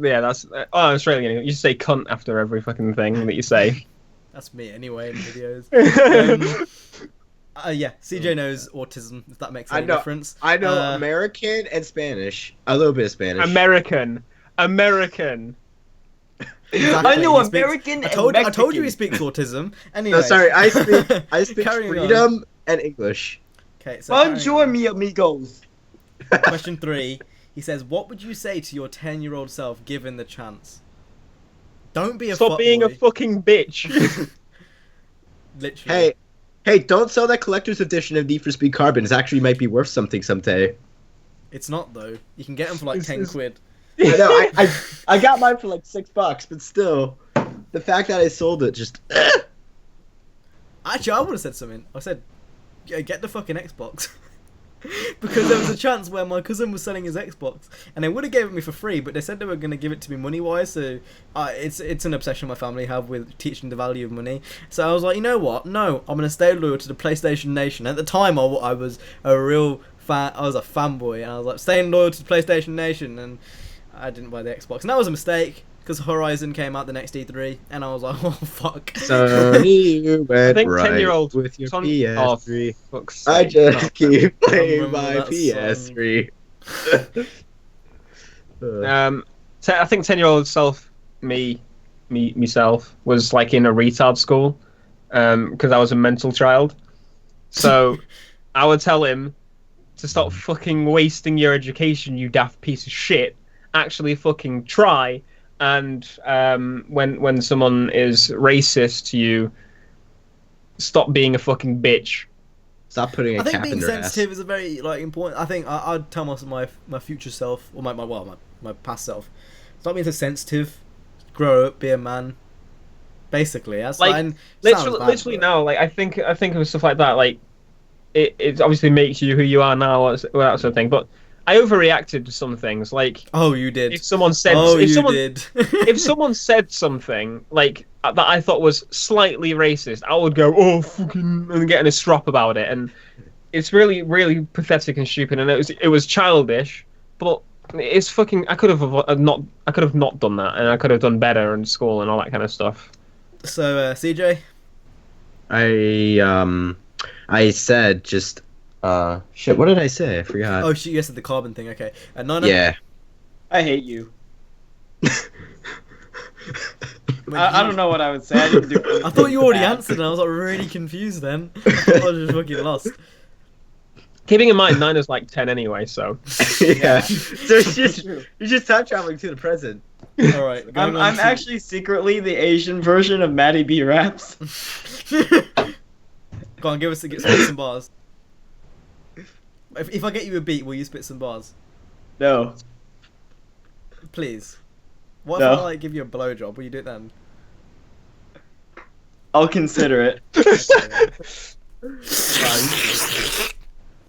S2: Australian English. You just say cunt after every fucking thing that you say.
S1: That's me anyway in videos. Yeah, CJ knows autism, if that makes any difference.
S3: I know American and Spanish. A little bit of Spanish.
S2: American.
S1: Exactly.
S5: I know
S1: He speaks-
S5: American
S1: I told
S5: and
S1: you he speaks autism. Anyway.
S3: No, sorry, I speak
S1: Carrying on.
S3: freedom and English.
S1: Okay, so
S5: Bonjour, mi amigos.
S1: question 3. He says, "What would you say to your 10-year-old self given the chance?" Don't be a
S2: Stop being a fucking bitch.
S1: Literally.
S3: Hey, Hey, don't sell that collector's edition of Need for Speed Carbon. It actually might be worth something someday.
S1: It's not though. You can get them for like
S2: This
S1: 10
S2: is-
S1: quid.
S3: I know. I got mine for like $6, but still, the fact that I sold it just.
S1: Actually, I would have said something. I said, yeah, get the fucking Xbox. Because there was a chance where my cousin was selling his Xbox, and they would have gave it me for free, but they said they were going to give it to me money-wise, so it's an obsession my family have with teaching the value of money. So I was like, you know what? No, I'm going to stay loyal to the PlayStation Nation. At the time, I was a real fan. I was a fanboy, and I was like, staying loyal to the PlayStation Nation, and I didn't buy the Xbox. And that was a mistake, because Horizon came out the next E3, and I was like, oh, fuck.
S3: So you went
S2: I think
S3: right
S2: 10-year-old
S3: with your
S2: Son-
S3: PS3.
S2: Fuck's
S3: I
S2: sake.
S3: just keep playing
S1: remember
S3: my
S1: that
S3: PS3.
S2: I think 10-year-old myself was like in a retard school, because I was a mental child. So I would tell him to stop fucking wasting your education, you daft piece of shit. Actually fucking try. And when someone is racist to you, stop being a fucking bitch.
S3: Stop putting a
S1: I think
S3: cap in
S1: being
S3: their
S1: sensitive
S3: ass.
S1: is a very like important. I think I'd tell my future self, or my past self, stop being so sensitive, grow up, be a man. Basically, that's
S2: Like, literally no. Like I think of stuff like that. Like it obviously makes you who you are now, that sort of thing. But I overreacted to some things. Like
S1: Oh, you did.
S2: if someone said,
S1: Oh,
S2: if
S1: you
S2: someone
S1: did.
S2: if someone said something like that I thought was slightly racist, I would go, "Oh, fucking," and get in a strop about it. And it's really, really pathetic and stupid. And it was childish, but it's fucking. I could have not done that, and I could have done better in school and all that kind of stuff.
S1: So, CJ,
S3: I said just shit. What did I say? I forgot.
S1: oh shit, you said the carbon thing. Okay, Nana.
S3: Yeah.
S5: I hate you.
S1: Wait,
S5: I don't know what I would say. I didn't do
S1: I thought you already
S5: bad.
S1: answered, and I was like really confused. Then I thought I was just fucking lost.
S2: Keeping in mind, Nina's like 10 anyway, so.
S3: Yeah. So you're just time traveling to the present.
S1: All right,
S5: I'm actually secretly the Asian version of Maddie B. Raps.
S1: Go on, spit some bars. If I get you a beat, will you spit some bars?
S5: No.
S1: Please. What
S5: No.
S1: if I like give you a blowjob? Will you do it then?
S5: I'll consider it.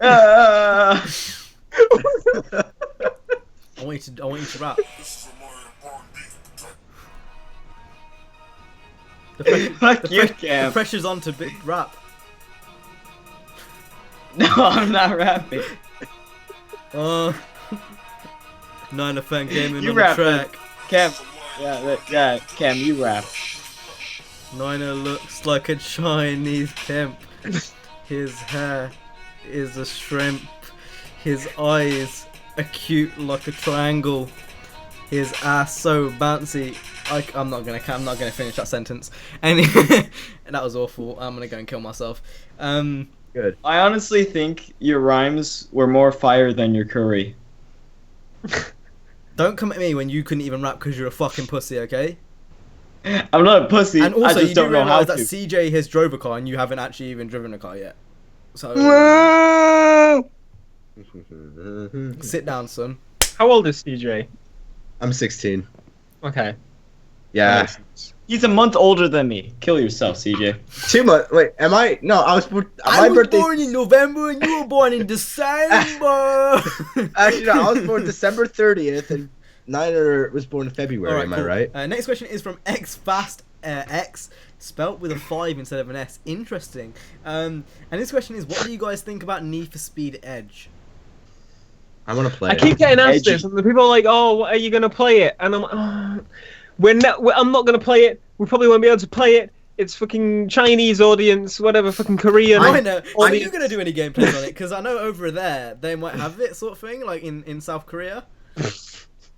S1: I want you to rap.
S5: Fuck you,
S1: The
S5: Cam.
S1: pressure's on to rap.
S5: No, I'm not rapping.
S1: Nine fan gaming
S5: You
S1: on the
S5: rap,
S1: track.
S5: Cam. Yeah, Cam, you rap.
S1: Niner looks like a Chinese pimp. His hair is a shrimp. His eyes acute like a triangle. His ass so bouncy. I'm not gonna finish that sentence. And that was awful. I'm gonna go and kill myself.
S3: Good.
S5: I honestly think your rhymes were more fire than your curry.
S1: Don't come at me when you couldn't even rap because you're a fucking pussy, okay?
S5: I'm not a pussy.
S1: And also,
S5: I just
S1: you do
S5: don't know how
S1: realise that
S5: to.
S1: CJ has drove a car and you haven't actually even driven a car yet. So sit down, son.
S2: How old is CJ?
S3: I'm 16.
S2: Okay.
S3: Yeah.
S5: He's a month older than me. Kill yourself, CJ.
S3: 2 months. Wait, am I? No, I was.
S1: I
S3: My
S1: was
S3: birthday.
S1: born in November and you were born in December.
S3: Actually, no, I was born December 30th, and Niner was born in February.
S1: Alright,
S3: am
S1: cool.
S3: I right?
S1: Next question is from X spelt with a 5 instead of an S. Interesting. And this question is, what do you guys think about Need for Speed Edge?
S3: I want to play.
S2: I keep getting asked
S5: Edgy.
S2: this, and the people are like, "Oh, are you gonna play it?" And I'm like, "Oh, I'm not gonna play it. We probably won't be able to play it. It's fucking Chinese audience, whatever, fucking Korean."
S1: I know. Are you
S2: audience."
S1: going to do any gameplays on it? Because I know over there they might have it, sort of thing, like in South Korea.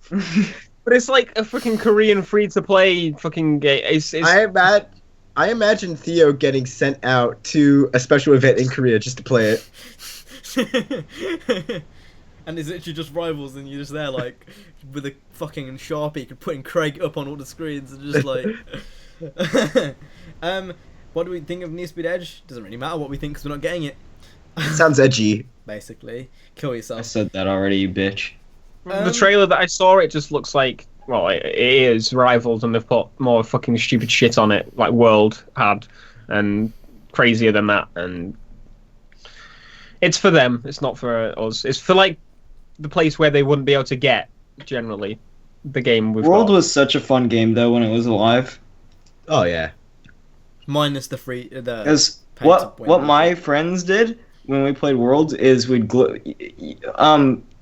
S2: But it's like a fucking Korean free-to-play fucking game. It's
S3: I imagine Theo getting sent out to a special event in Korea just to play it.
S1: And it's literally just rivals, and you're just there, like, with a fucking Sharpie, putting Craig up on all the screens, and just like. What what do we think of Need for Speed Edge? Doesn't really matter what we think because we're not getting it.
S3: Sounds edgy.
S1: Basically, kill
S5: I
S1: yourself.
S5: said that already, you bitch.
S2: The trailer that I saw, it just looks like, well, it is Rivals, and they've put more fucking stupid shit on it, like World had, and crazier than that, and it's for them. It's not for us. It's for like the place where they wouldn't be able to get generally the game we've
S5: World
S2: got.
S5: was such a fun game though when it was alive.
S3: Oh yeah.
S1: Minus the free. The
S5: Because
S1: pay to win.
S5: what my friends did when we played Worlds is we'd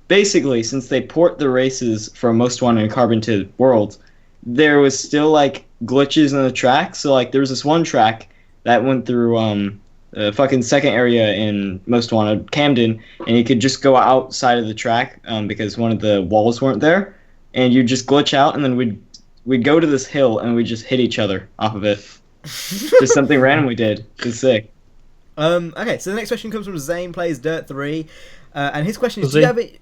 S5: basically, since they port the races from Most Wanted and Carbon to Worlds, there was still like glitches in the track. So like there was this one track that went through the fucking second area in Most Wanted, Camden, and you could just go outside of the track because one of the walls weren't there, and you just glitch out, and then we'd go to this hill and we'd just hit each other off of it. Just something random we did. It's sick.
S1: Okay, so the next question comes from Zane Plays Dirt 3, and his question is: do
S2: Zane.
S1: you have it?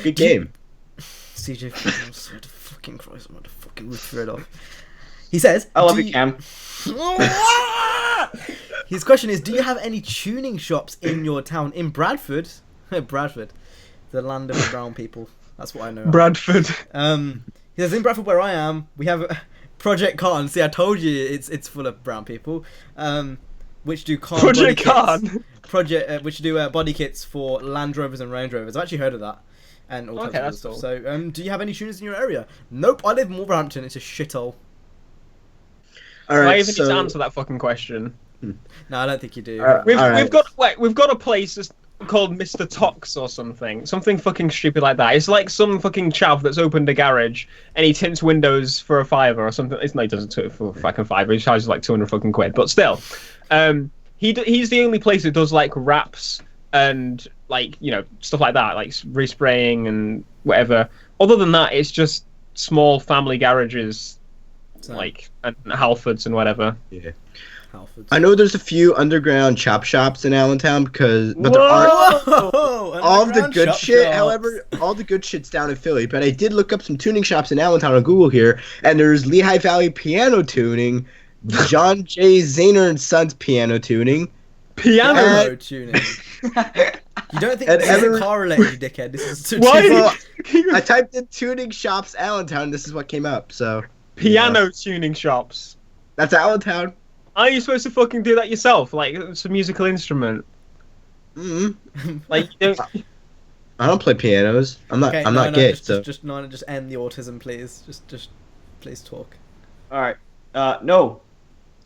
S3: Good game.
S1: CJ, I swear to fucking Christ, I'm going to fucking rip your head off. He says,
S5: I love
S1: "Do
S5: you, Cam."
S1: His question is: do you have any tuning shops in your town? In Bradford, Bradford, the land of the brown people. That's what I know. of.
S2: Bradford.
S1: He says in Bradford, where I am, we have Project Khan. See, I told you it's full of brown people. Which do Khan
S2: Project
S1: body kits.
S2: Khan.
S1: Which do body kits for Land Rovers and Range Rovers. I've actually heard of that. And all types of other
S2: that's
S1: stuff.
S2: cool.
S1: So, do you have any tuners in your area? Nope, I live in Wolverhampton. It's a shithole.
S3: All
S2: Do I
S3: right.
S2: even need to
S3: So
S2: answer that fucking question?
S1: No, I don't think you do.
S2: We've
S3: Alright.
S2: we've got a place that's called Mr. Tox or something fucking stupid like that. It's like some fucking chav that's opened a garage and he tints windows for a fiver or something. No, he doesn't do it for a fucking fiver. He charges like 200 fucking quid. But still, he's the only place that does like wraps and like stuff like that, like respraying and whatever. Other than that, it's just small family garages,
S1: So,
S2: like and Halfords and whatever.
S3: yeah.
S1: Halfords.
S3: I know there's a few underground chop shops in Allentown but there aren't
S1: Whoa!
S3: all of the
S1: Underground
S3: good
S1: shop
S3: shit.
S1: shops.
S3: However, all the good shit's down in Philly. But I did look up some tuning shops in Allentown on Google here, and there's Lehigh Valley Piano Tuning, John J. Zahner and Sons Piano Tuning.
S2: Piano.
S1: Piano tuning. You don't think
S3: And
S1: this is car related, you dickhead? This is
S2: Why?
S3: Well, I typed in tuning shops Allentown. This is what came up. So
S2: Piano tuning shops.
S3: that's Allentown.
S2: Are you supposed to fucking do that yourself? Like it's a musical instrument.
S3: Mm-hmm.
S2: Like you don't.
S3: I don't play pianos. I'm not. I'm not gay.
S1: Just,
S3: so
S1: just end the autism, please. Just please talk.
S5: All right. No.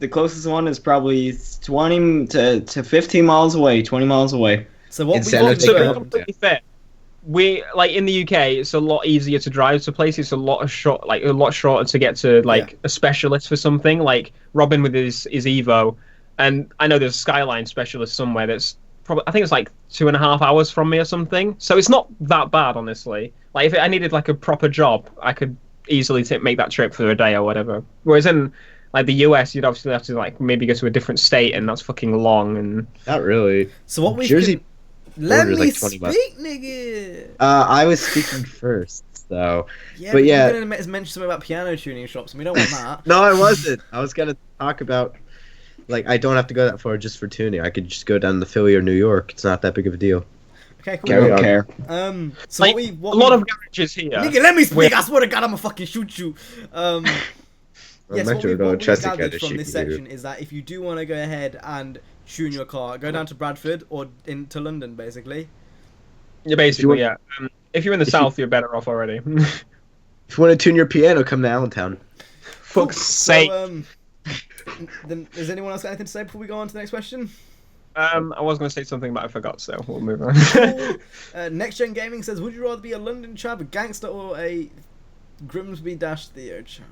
S5: The closest one is probably 20 to 15 miles away, 20 miles away.
S1: So what
S3: In
S1: we
S3: San
S1: want
S3: Jose,
S2: So
S1: to
S2: to be
S3: Yeah.
S2: completely fair, we like in the UK, it's a lot easier to drive to places. It's a lot shorter to get to like a specialist for something. Like Robin with his Evo, and I know there's a Skyline specialist somewhere that's probably I think it's like 2.5 hours from me or something. So it's not that bad, honestly. Like if I needed like a proper job, I could easily make that trip for a day or whatever. Whereas in like the US, you'd obviously have to like maybe go to a different state, and that's fucking long. And
S3: not really.
S1: So what we
S3: Jersey
S1: can... Let
S3: border's
S1: me
S3: like 20 bucks.
S1: speak, nigga.
S3: I was speaking first, so.
S1: Yeah,
S3: But yeah.
S1: you're gonna mention something about piano tuning shops, and we don't want that.
S3: No, I wasn't. I was gonna talk about, like, I don't have to go that far just for tuning. I could just go down to Philly or New York. It's not that big of a deal.
S1: Okay, cool.
S3: Carry
S5: I don't
S3: on.
S5: care.
S1: So
S2: like,
S1: a
S2: a lot of garages here.
S1: Nigga, let me speak.
S2: Where-
S1: I swear to God, I'ma fucking shoot you. Yes, what we gathered from this section is that if you do want to go ahead and tune your car, go down to Bradford or into London, basically.
S2: Yeah, basically,
S3: If
S2: yeah. If you're in the south, you're better off already.
S3: If you want to tune your piano, come to Allentown.
S2: Fuck's sake.
S1: So, then, does anyone else got anything to say before we go on to the next question?
S2: I was going to say something, but I forgot, so we'll move on.
S1: Cool. Next Gen Gaming says, would you rather be a London chav, a gangster, or a Grimsby Dash Theo chav?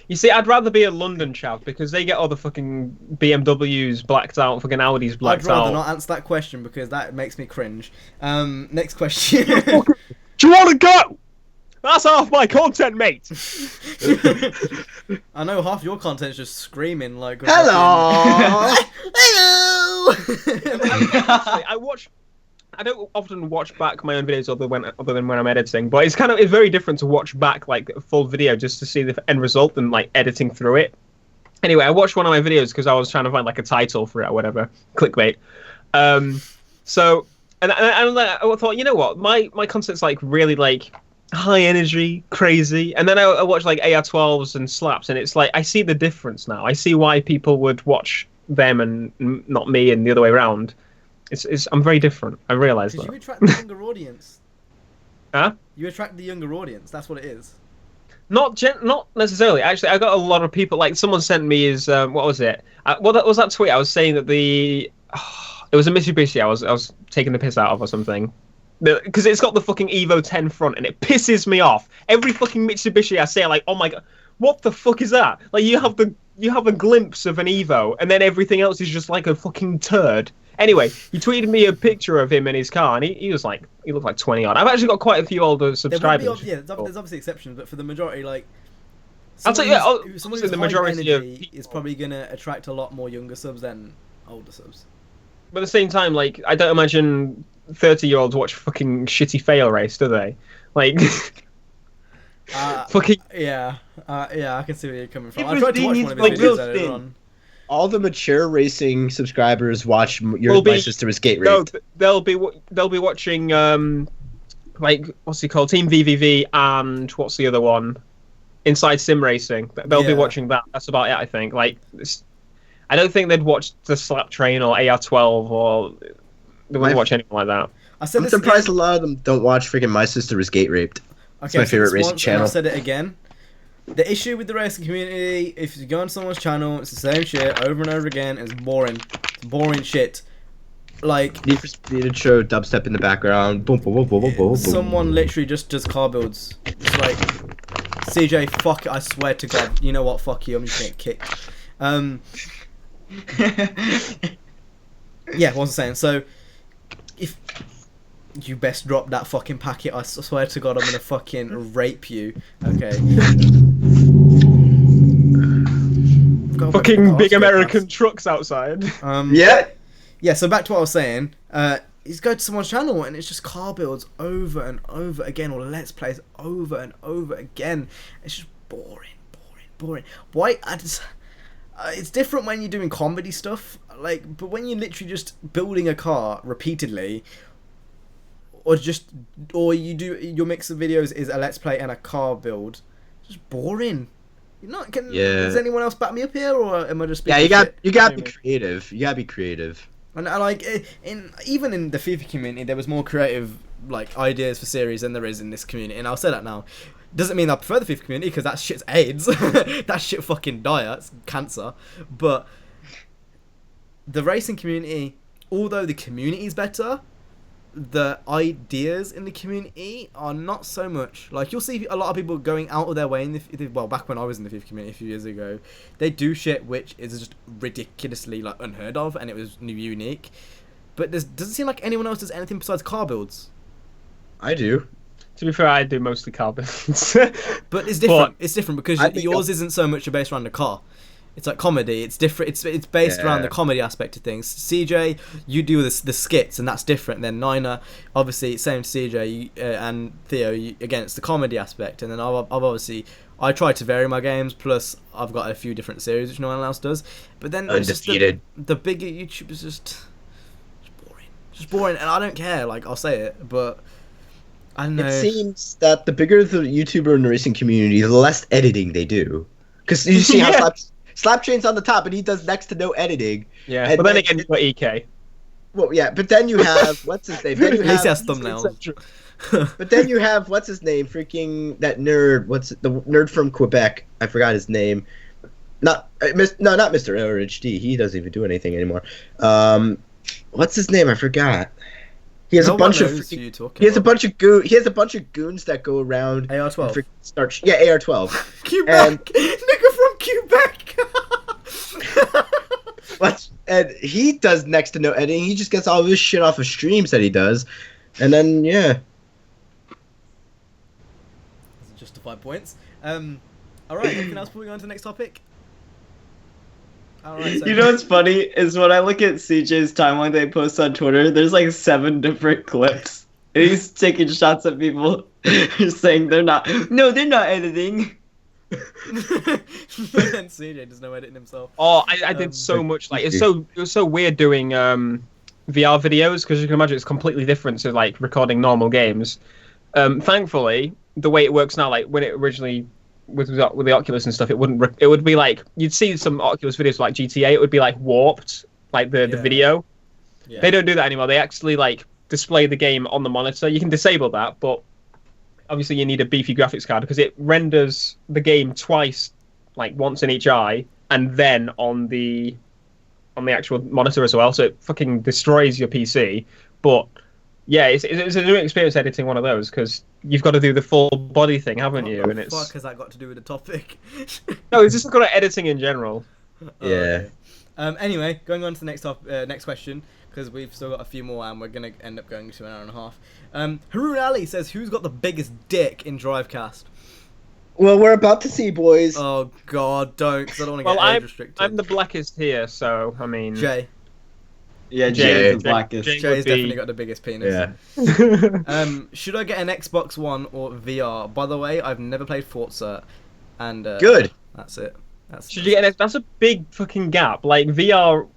S2: You see, I'd rather be a London chav because they get all the fucking BMWs blacked out, fucking Audis
S1: I'd
S2: blacked
S1: rather
S2: out.
S1: not answer that question because that makes me cringe. Next question.
S2: Do you want to go? That's half my content, mate.
S1: I know half your content's just screaming like.
S3: Hello!
S1: Hello.
S2: Honestly, I don't often watch back my own videos other than when I'm editing, but it's very different to watch back like a full video just to see the end result and like editing through it. Anyway, I watched one of my videos because I was trying to find like a title for it or whatever, clickbait. So and I thought, you know what, my content's like really like high energy, crazy, and then I watch like AR12s and slaps, and it's like I see the difference now. I see why people would watch them and not me, and the other way around. I'm very different. I realise that.
S1: Because you attract the younger audience.
S2: Huh?
S1: You attract the younger audience. That's what it is.
S2: Not necessarily. Actually, I got a lot of people. Like someone sent me his what was it? What was that tweet? I was saying that it was a Mitsubishi. I was taking the piss out of or something. Because it's got the fucking Evo 10 front, and it pisses me off. Every fucking Mitsubishi I say, like, oh my god, what the fuck is that? Like, you have a glimpse of an Evo, and then everything else is just like a fucking turd. Anyway, he tweeted me a picture of him in his car, and he looked like 20 odd. I've actually got quite a few older subscribers.
S1: There's obviously exceptions, but for the majority, like,
S2: I'll tell you,
S1: someone who's
S2: the
S1: high
S2: majority
S1: energy is probably gonna attract a lot more younger subs than older subs.
S2: But at the same time, like, I don't imagine 30-year-olds watch fucking shitty fail race, do they? Like, fucking
S1: yeah, I can see where you're coming from.
S3: Yeah,
S1: I tried to watch one of his videos earlier on.
S3: All the mature racing subscribers watch My Sister Was Gate Raped.
S2: They'll be watching like, what's he called, Team VVV, and what's the other one, Inside Sim Racing. They'll be watching that. That's about it, I think. Like, I don't think they'd watch the Slap Train or AR12 or they wouldn't watch anything like that.
S3: I'm surprised a lot of them don't watch freaking My Sister Was Gate Raped. It's my favorite racing channel.
S1: I said it again. The issue with the racing community, if you go on someone's channel, it's the same shit over and over again. It's boring. It's boring shit. Like,
S3: Need for Speed intro, dubstep in the background. Boom, boom, boom, boom, boom, boom.
S1: Someone literally just does car builds. It's like, CJ, fuck it, I swear to God. You know what? Fuck you. I'm just getting kicked. Yeah, what was I saying? So, if you best drop that fucking packet, I swear to God, I'm gonna fucking rape you. Okay.
S2: Fucking big American trucks outside.
S1: Yeah. So back to what I was saying. Is go to someone's channel and it's just car builds over and over again, or let's plays over and over again. It's just boring. Why? It's different when you're doing comedy stuff, like, but when you're literally just building a car repeatedly, or you do your mix of videos is a let's play and a car build, it's just boring. You're not. Does anyone else back me up here, or am I just?
S3: Yeah, you gotta be creative. You gotta be creative.
S1: And like even in the FIFA community, there was more creative like ideas for series than there is in this community, and I'll say that now. Doesn't mean I prefer the FIFA community, because that shit's AIDS. That shit fucking dire. It's cancer. But the racing community, although the community is better, the ideas in the community are not so much. Like, you'll see a lot of people going out of their way well, back when I was in the FIFA community a few years ago, they do shit which is just ridiculously like unheard of, and it was unique. But there doesn't seem like anyone else does anything besides car builds.
S3: I do.
S2: To be fair, I do mostly car builds.
S1: But it's different. It's different because yours isn't so much based around the car. It's like comedy. It's different. It's based around the comedy aspect of things. CJ, you do the skits, and that's different. Then Nina, obviously, same to CJ and Theo. Again, it's the comedy aspect. And then I try to vary my games. Plus, I've got a few different series which no one else does. But then
S3: Undefeated.
S1: The bigger YouTube is just boring, and I don't care. Like, I'll say it, but. I don't know.
S3: It seems that the bigger the YouTuber in the racing community, the less editing they do. Because you see how Slaptrain's on the top, and he does next to no editing.
S2: Yeah, but then again, you've got EK.
S3: Well, yeah, but then you have what's his name? Then you
S1: At least he has thumbnails.
S3: But then you have what's his name? Freaking that nerd. What's the nerd from Quebec? I forgot his name. Not Mr. LRHD. He doesn't even do anything anymore. What's his name? I forgot. He has a bunch of goons that go around.
S1: AR12.
S3: AR12.
S1: Quebec. Nigga from Quebec.
S3: What? And he does next to no editing. He just gets all this shit off of streams that he does, and then Justified
S1: points. All right. Anything else before we go on to the next topic? All right, so
S5: You know what's funny is when I look at CJ's timeline they post on Twitter, there's like 7 different clips. And he's taking shots at people saying they're not editing.
S1: and CJ does no editing himself.
S2: Oh, I did so much. Like it was so weird doing VR videos because you can imagine it's completely different to like recording normal games. Thankfully, the way it works now, like when it originally with the Oculus and stuff, it would be like you'd see some Oculus videos like GTA. It would be like warped, like the video.
S1: Yeah.
S2: They don't do that anymore. They actually like display the game on the monitor. You can disable that, but obviously you need a beefy graphics card because it renders the game twice, like once in each eye, and then on the actual monitor as well. So it fucking destroys your PC. But yeah, it's a new experience editing one of those because you've got to do the full body thing, haven't you? And
S1: What the fuck has that got to do with the topic?
S2: no, it's just got to editing in general.
S3: Yeah.
S1: Okay. Anyway, going on to the next question because we've still got a few more and we're gonna end up going to an hour and a half. Haroon Ali says, "Who's got the biggest dick in Drivecast?"
S3: Well, we're about to see, boys.
S1: Oh God, don't, because I don't want to
S2: Well,
S1: get age restricted.
S2: I'm the blackest here, so I mean.
S1: Jay.
S5: Yeah,
S2: Jay-
S5: Jay is the
S2: Jay-
S5: blackest.
S2: Jay-
S1: Jay's
S2: would be-
S1: definitely got the biggest penis.
S3: Yeah.
S1: Should I get an Xbox One or VR? By the way, I've never played Forza, and
S3: Good.
S1: That's it.
S2: Should you get an? That's a big fucking gap. Like VR,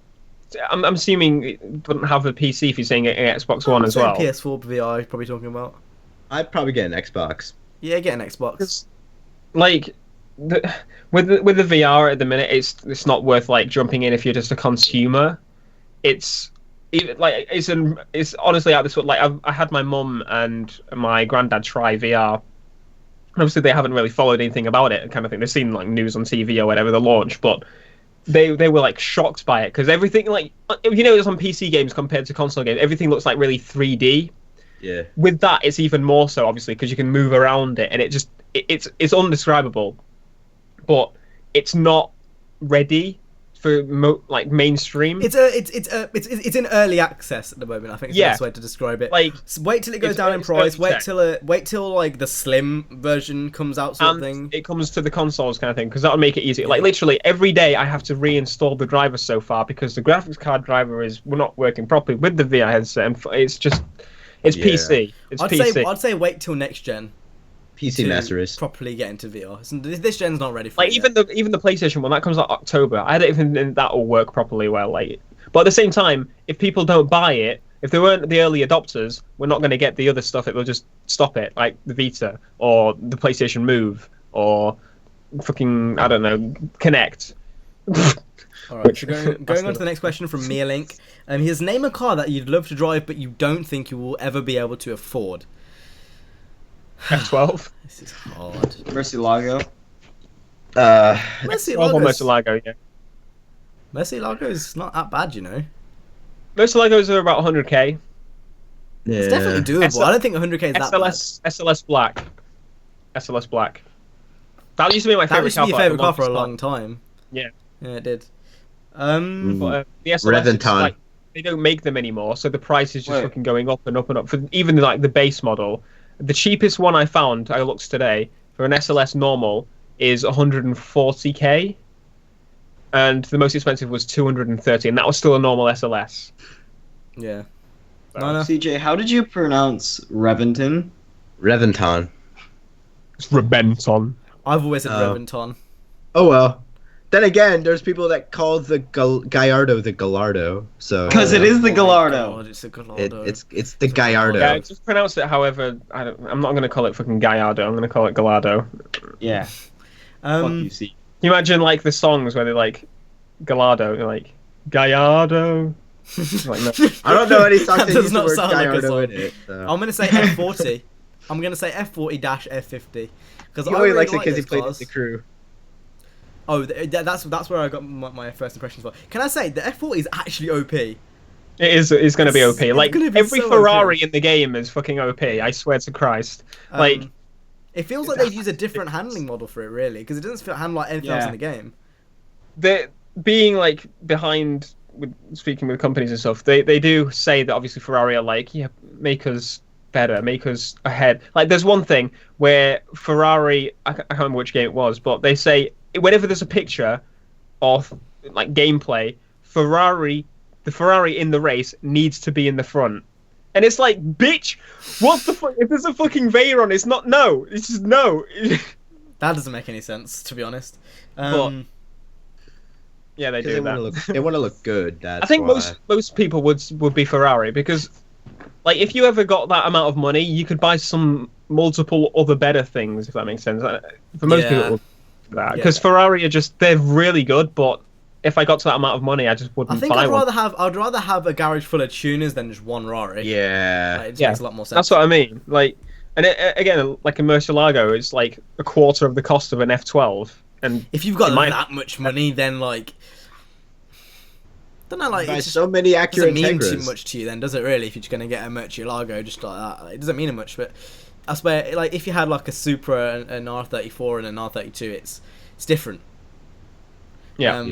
S2: I'm assuming it doesn't have a PC if you're saying an Xbox One as well.
S1: PS4 VR, you're probably talking about.
S3: I'd probably get an Xbox.
S1: Yeah, get an Xbox.
S2: Like with the VR at the minute, it's not worth like jumping in if you're just a consumer. It's even like it's honestly at this like I had my mum and my granddad try VR. And obviously they haven't really followed anything about it, kind of thing. They've seen like news on TV or whatever, the launch, but they were like shocked by it because everything like you know it's on PC games compared to console games, everything looks like really 3D.
S3: Yeah.
S2: With that, it's even more so obviously because you can move around it, and it's undescribable, but it's not ready for like mainstream.
S1: It's in early access at the moment. I think is the best way to describe it.
S2: Like
S1: wait till it goes down in price. Wait till like the slim version comes out, sort of thing.
S2: It comes to the consoles kind of thing because that'll make it easier. Like literally every day I have to reinstall the driver so far because the graphics card driver is not working properly with the VR headset, and it's PC. It's PC.
S1: I'd say wait till next gen.
S3: PC Master Race.
S1: Properly get into VR. So this gen's not ready for
S2: like
S1: it
S2: even the PlayStation one that comes out October. I don't even think that'll work properly well. Like, but at the same time, if people don't buy it, if they weren't the early adopters, we're not going to get the other stuff. It will just stop it, like the Vita or the PlayStation Move or fucking I don't know Kinect.
S1: All right, so going on to the next question from Mia Link. He says, name a car that you'd love to drive but you don't think you will ever be able to afford.
S2: F12.
S1: This is hard.
S5: Murcielago.
S2: Murcielago, yeah.
S1: Murcielago's not that bad, you know.
S2: Murcielagos are about 100k.
S3: Yeah.
S1: It's definitely doable. I don't think 100k is that bad.
S2: SLS Black. SLS Black. That used to be my
S1: That
S2: favorite
S1: used to be your
S2: car.
S1: favourite car for a long time.
S2: Yeah.
S1: Yeah, it did.
S2: But, the SLS, it's
S3: Reventon.
S2: like, they don't make them anymore, so the price is just fucking going up and up and up. For even like the base model, the cheapest one I found, I looked today, for an SLS normal is 140k, and the most expensive was 230, and that was still a normal SLS.
S1: Yeah.
S2: So,
S1: No.
S5: CJ, how did you pronounce Reventon?
S3: Reventon.
S2: It's Rebenton.
S1: I've always said
S3: Oh.
S1: Reventon.
S3: Oh well. Then again, there's people that call the Gallardo the Gallardo. So
S5: Because it is the
S1: my
S5: Gallardo.
S1: God, it's a Gallardo.
S3: it's the Gallardo.
S2: Yeah, just pronounce it however. I'm not going to call it fucking Gallardo. I'm going to call it Gallardo.
S5: Yeah. Fuck you, C.
S2: Can you imagine like the songs where they like Gallardo, you're like Gallardo? Like, no.
S3: I don't know any songs
S1: That
S3: that
S1: does
S3: use
S1: not
S3: the word
S1: sound like a
S3: Gallardo
S1: song.
S3: in it. So.
S1: I'm gonna say F40. I'm gonna say F40-F50 because
S3: He
S1: I
S3: only
S1: really
S3: likes it
S1: like
S3: because he
S1: those
S3: played
S1: cars.
S3: in the crew.
S1: Oh, that's where I got my first impressions for. Can I say the F40 is actually OP?
S2: It is. It's going to be OP.
S1: It's
S2: Like
S1: gonna be
S2: every
S1: so
S2: Ferrari
S1: OP.
S2: in the game is fucking OP. I swear to Christ. Like
S1: It feels like they've used a different handling model for it, really, because it doesn't feel handle like anything else in the game.
S2: they're being like behind with speaking with companies and stuff. They do say that obviously Ferrari are like, yeah, make us better, make us ahead. Like there's one thing where Ferrari, I can't remember which game it was, but they say whenever there's a picture of like gameplay, the Ferrari in the race needs to be in the front. And it's like, bitch, what the fuck? If there's a fucking Veyron, it's not no. It's just no.
S1: That doesn't make any sense, to be honest.
S2: But, yeah, they do
S3: that. They want to look good. That's
S2: I think
S3: why.
S2: most people would be Ferrari because, like, if you ever got that amount of money, you could buy some multiple other better things, if that makes sense. For most people, it would be that because Ferrari are they're really good, but if I got to that amount of money, I just wouldn't.
S1: I think
S2: buy
S1: I'd rather have a garage full of tuners than just one Rari.
S3: Yeah,
S1: Like, it just makes a lot more sense.
S2: That's what I mean. Like, and again, like a Murcielago is like a quarter of the cost of an F12. And
S1: if you've got that much money, then like, don't know, like it's
S3: so many accurate.
S1: Doesn't mean too much to you, then, does it? Really, if you're just gonna get a Murcielago just like that, like, it doesn't mean much. But I swear, like if you had like a Supra, an R34, and an R32, it's different.
S2: Yeah.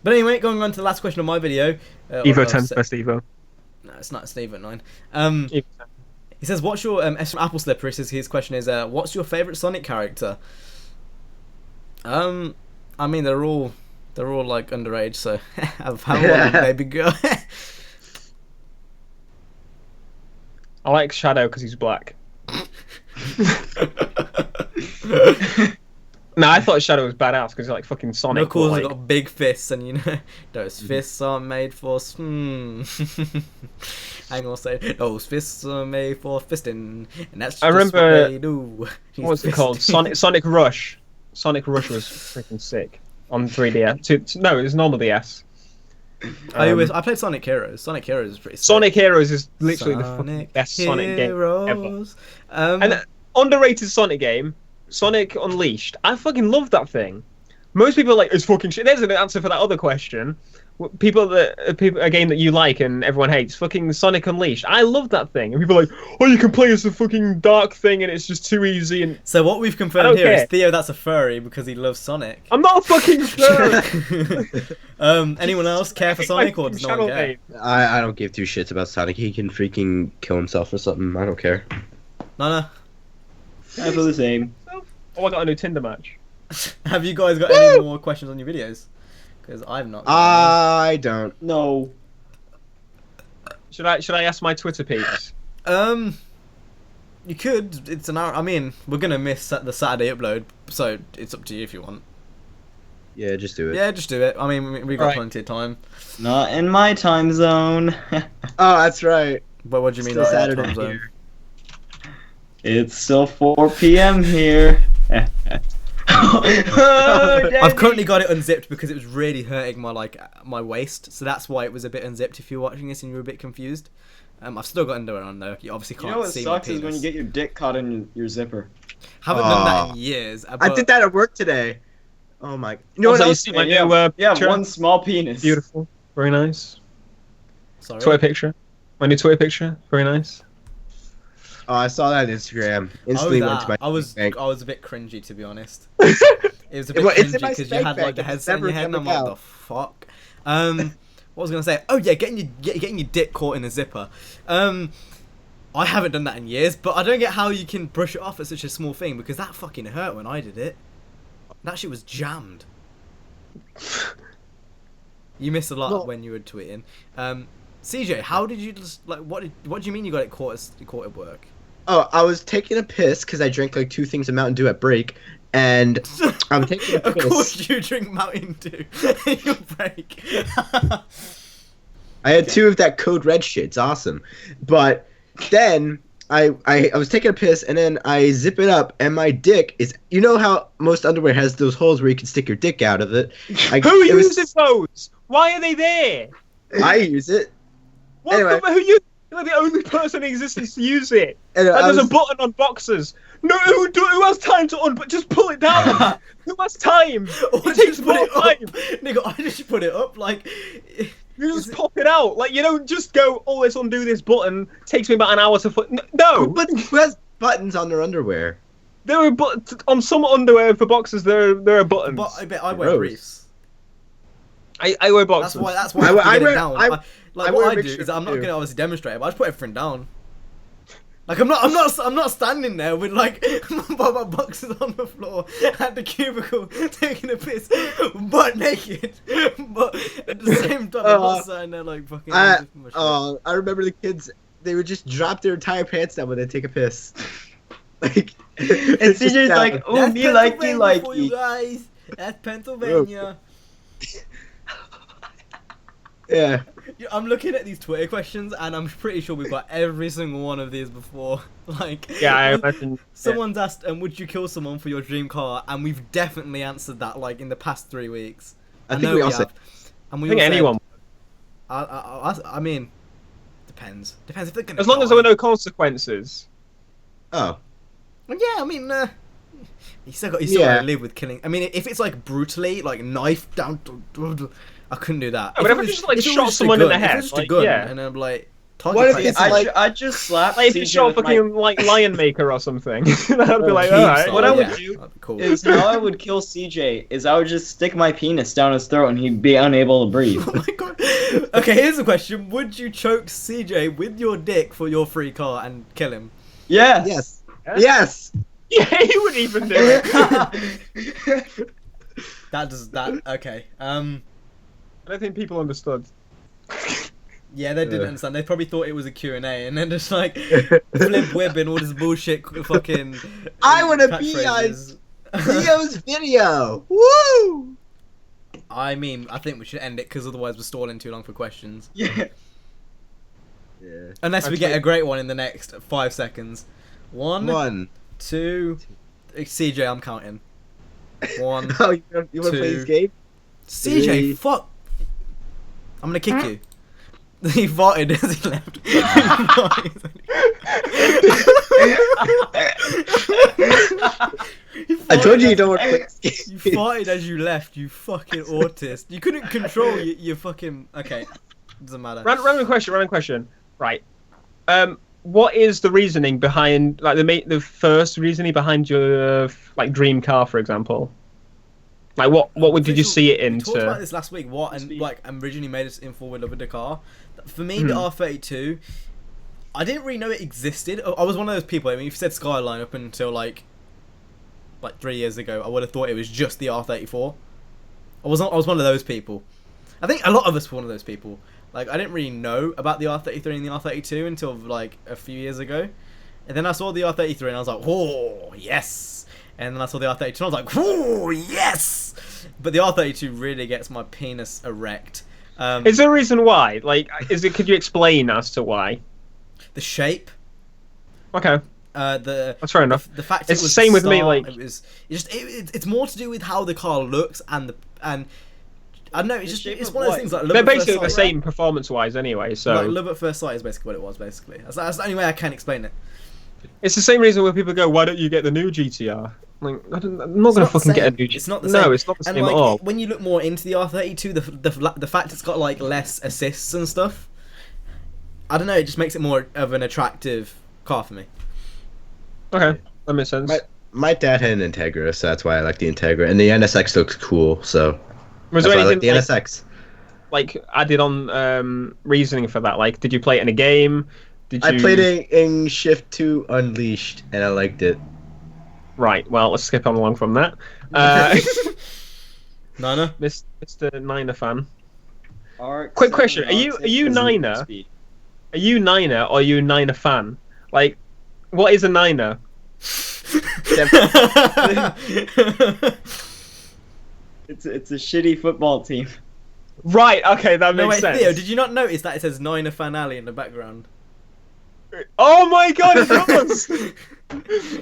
S1: But anyway, going on to the last question of my video.
S2: Evo 10's best Evo.
S1: No, it's not. It's Evo 9. He says, "What's your S from Apple Slipper?" He says his question is, "What's your favorite Sonic character?" I mean, they're all like underage, so have one, baby girl.
S2: I like Shadow because he's black. No, I thought Shadow was badass because he's like fucking Sonic.
S1: Knuckles have got big fists, and you know those fists aren't made for. Hang on, say those fists are made for fisting, and that's just
S2: I remember.
S1: what they do.
S2: What's it called? Sonic Rush. Sonic Rush was freaking sick on 3DS. No, it was normal DS.
S1: I played Sonic Heroes. Sonic Heroes is pretty sick.
S2: Sonic Heroes is literally the fucking best Sonic game ever. And underrated Sonic game, Sonic Unleashed. I fucking love that thing. Most people are like, it's fucking shit. There's an answer for that other question. A game that you like and everyone hates, fucking Sonic Unleashed. I love that thing. And people are like, oh, you can play as a fucking dark thing and it's just too easy. And
S1: so what we've confirmed here is Theo, that's a furry because he loves Sonic.
S2: I'm not a fucking furry.
S1: Anyone else care for Sonic or does no one care?
S3: I don't give two shits about Sonic. He can freaking kill himself or something. I don't care.
S1: No.
S5: I feel the same.
S2: Oh, I got a new Tinder match.
S1: Have you guys got any more questions on your videos? Because I've not.
S3: I don't.
S5: No.
S2: Should I ask my Twitter peeps?
S1: You could. It's an hour. I mean, we're gonna miss the Saturday upload, so it's up to you if you want.
S3: Yeah, just do it.
S1: Yeah, just do it. I mean, we got plenty of time.
S5: Not in my time zone.
S3: Oh, that's right.
S1: But what do you mean?
S3: Still Saturday
S1: time zone?
S5: It's still 4 p.m. here.
S1: I've currently got it unzipped because it was really hurting my waist, so that's why it was a bit unzipped. If you're watching this and you were a bit confused, I've still got underwear on though. You obviously can't see.
S5: You know what sucks is when you get your dick caught in your zipper.
S1: Haven't done that in years.
S3: I did that at work today. Oh my! You know what else?
S2: You see my new,
S5: one small penis.
S2: Beautiful, very nice.
S1: Sorry.
S2: Twitter picture. My new Twitter picture, very nice.
S3: Oh, I saw that on Instagram. Instantly went to my
S1: I was
S3: bank.
S1: a bit cringy, to be honest. It was a bit cringy because you had like the headset in your head, and I'm like, the fuck. What was I gonna say? Oh yeah, getting your dick caught in a zipper. I haven't done that in years, but I don't get how you can brush it off at such a small thing because that fucking hurt when I did it. That shit was jammed. You missed a lot when you were tweeting. CJ, how did you just what do you mean you got it caught at work?
S3: Oh, I was taking a piss because I drank like 2 things of Mountain Dew at break, and I'm taking a piss.
S1: Of course you drink Mountain Dew in your break.
S3: I had 2 of that Code Red shit. It's awesome. But then I was taking a piss, and then I zip it up, and my dick is... You know how most underwear has those holes where you can stick your dick out of it?
S2: Who uses those? Why are they there?
S3: I use it.
S2: What
S3: anyway.
S2: You're the only person in existence to use it.
S3: And
S2: there's a button on boxes. No, who has time to just pull it down? Who has time? It takes more time.
S1: Nigga, I just put it up like...
S2: You just pop it out. Like, you don't just go, oh, let's undo this button. Takes me about an hour to... No!
S3: But who has buttons on their underwear?
S2: There are on some underwear for boxes, there are buttons.
S1: But I bet I wear briefs.
S2: I wear boxes.
S1: That's why I get it down.
S3: I
S1: what I do is I'm not going to obviously demonstrate it, but I just put everything down. Like I'm not standing there with like my boxes on the floor at the cubicle taking a piss, butt naked. But at the same time, I'm not standing there like fucking.
S3: I remember the kids. They would just drop their entire pants down when they take a piss. Like,
S5: And CJ's like, oh,
S1: That's
S5: me like
S1: Pennsylvania for you
S5: you.
S1: guys. That's Pennsylvania.
S3: yeah.
S1: I'm looking at these Twitter questions, and I'm pretty sure we've got every single one of these before. Like,
S2: Yeah, I imagine.
S1: someone's asked, would you kill someone for your dream car? And we've definitely answered that, like, in the past 3 weeks.
S3: I think we all said.
S1: And
S2: I
S1: we
S2: think
S1: all said-
S2: anyone.
S1: I mean, depends. Depends if they're gonna.
S2: As long as there were no consequences.
S3: Oh.
S1: Well, yeah, I mean, you still gotta live with killing. I mean, if it's like brutally, like knife down, I couldn't do that.
S2: But if I just like shot someone in the head,
S1: if it's
S2: like,
S1: a gun,
S2: yeah.
S1: and I'm like,
S3: What
S1: target
S3: if
S1: practice.
S3: it's like-
S5: I just slap
S2: Like if you
S5: CJ
S2: shot
S5: with my-
S2: fucking like Lion Maker or something, I'd be like,
S1: Keep
S2: alright.
S1: solid,
S5: What I would
S1: yeah,
S5: do
S1: that'd be cool.
S5: is how I would kill CJ is I would just stick my penis down his throat and he'd be unable to breathe.
S1: Oh my god. Okay, here's a question: would you choke CJ with your dick for your free car and kill him?
S5: Yes.
S3: Yes.
S2: Yeah.
S3: Yes.
S2: Yeah, he wouldn't even do it.
S1: Okay.
S2: I don't think people understood.
S1: Yeah, they didn't
S3: Yeah.
S1: understand. They probably thought it was a Q&A, and then just like flip whipping all this bullshit fucking.
S3: I wanna be
S1: catchphrases.
S3: Theo's video. Woo!
S1: I mean, I think we should end it because otherwise we're stalling too long for questions.
S5: Yeah.
S3: Yeah.
S1: Unless we get a great one in the next 5 seconds. One, 2, CJ, I'm counting. 1,
S3: Oh, you want to play
S1: Two.
S3: this game?
S1: CJ,
S3: Three.
S1: fuck! I'm gonna kick you. He farted as he left.
S3: I told you you don't want to play this
S1: You
S3: game.
S1: farted as you left, you fucking autist. You couldn't control your fucking. Okay, doesn't matter.
S2: Random question. Right. What is the reasoning behind, like, the first reasoning behind your like dream car, for example? Like, did you see it
S1: We talked about
S2: into?
S1: this last week. What and
S2: Speed.
S1: like originally made us in forward love with the car. For me, the R32, I didn't really know it existed. I was one of those people. I mean, if you said Skyline up until like 3 years ago, I would have thought it was just the R34. I was one of those people. I think a lot of us were one of those people. Like, I didn't really know about the R33 and the R32 until like a few years ago, and then I saw the R33 and I was like, "Whoa, yes!" And then I saw the R32 and I was like, "Whoa, yes!" But the R32 really gets my penis erect.
S2: Is there a reason why? Like, could you explain as to why?
S1: The shape,
S2: Okay,
S1: that's
S2: fair enough.
S1: The fact
S2: It's
S1: it was
S2: the same with me,
S1: star,
S2: like-
S1: it's more to do with how the car looks and I don't know. It's
S5: shape
S1: it's
S5: of
S1: one of those
S5: what?
S1: things like love
S2: They're
S1: at first
S2: basically the
S1: sight.
S2: same performance-wise, anyway. So
S1: Like, love at first sight is basically what it was. Basically, that's the only way I can explain it.
S2: it's the same reason where people go, "Why don't you get the new GTR?" Like, I'm not
S1: It's
S2: gonna
S1: not
S2: fucking
S1: the
S2: get a
S1: same.
S2: new GTR.
S1: It's not the same.
S2: No, it's not the
S1: And
S2: same
S1: like,
S2: at all.
S1: when you look more into the R32, the fact it's got like less assists and stuff, I don't know. It just makes it more of an attractive car for me.
S2: Okay, that makes sense.
S3: My dad had an Integra, so that's why I like the Integra. And the NSX looks cool, so
S2: Was
S3: that's
S2: there
S3: why I like
S2: anything
S3: the
S2: like,
S3: NSX.
S2: added on reasoning for that? Like, did you play it in a game? Did you...
S3: I played it in Shift 2 Unleashed, and I liked it.
S2: Right. Well, let's skip on along from that.
S1: Nana?
S2: Mr. Niner fan.
S5: RX-7
S2: Quick question,
S5: and
S2: are you
S5: RX-8
S2: Niner?
S5: speed.
S2: Are you Niner or are you Niner fan? Like, what is a Niner?
S5: It's a shitty football team.
S2: Right. Okay, that
S1: No,
S2: makes
S1: wait,
S2: sense.
S1: Theo, did you not notice that it says Niner Fan Alley in the background?
S2: Oh my god, it does!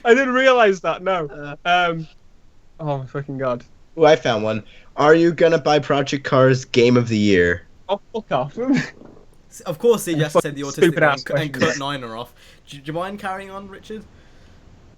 S2: I didn't realize that. No. Oh my fucking god.
S3: Oh, I found one. Are you gonna buy Project Cars Game of the Year?
S2: Oh, fuck off.
S1: Of course, he just said the autistic
S2: Stupid
S1: one
S2: ass
S1: and cut
S2: questions.
S1: Niner off. Do you mind carrying on, Richard?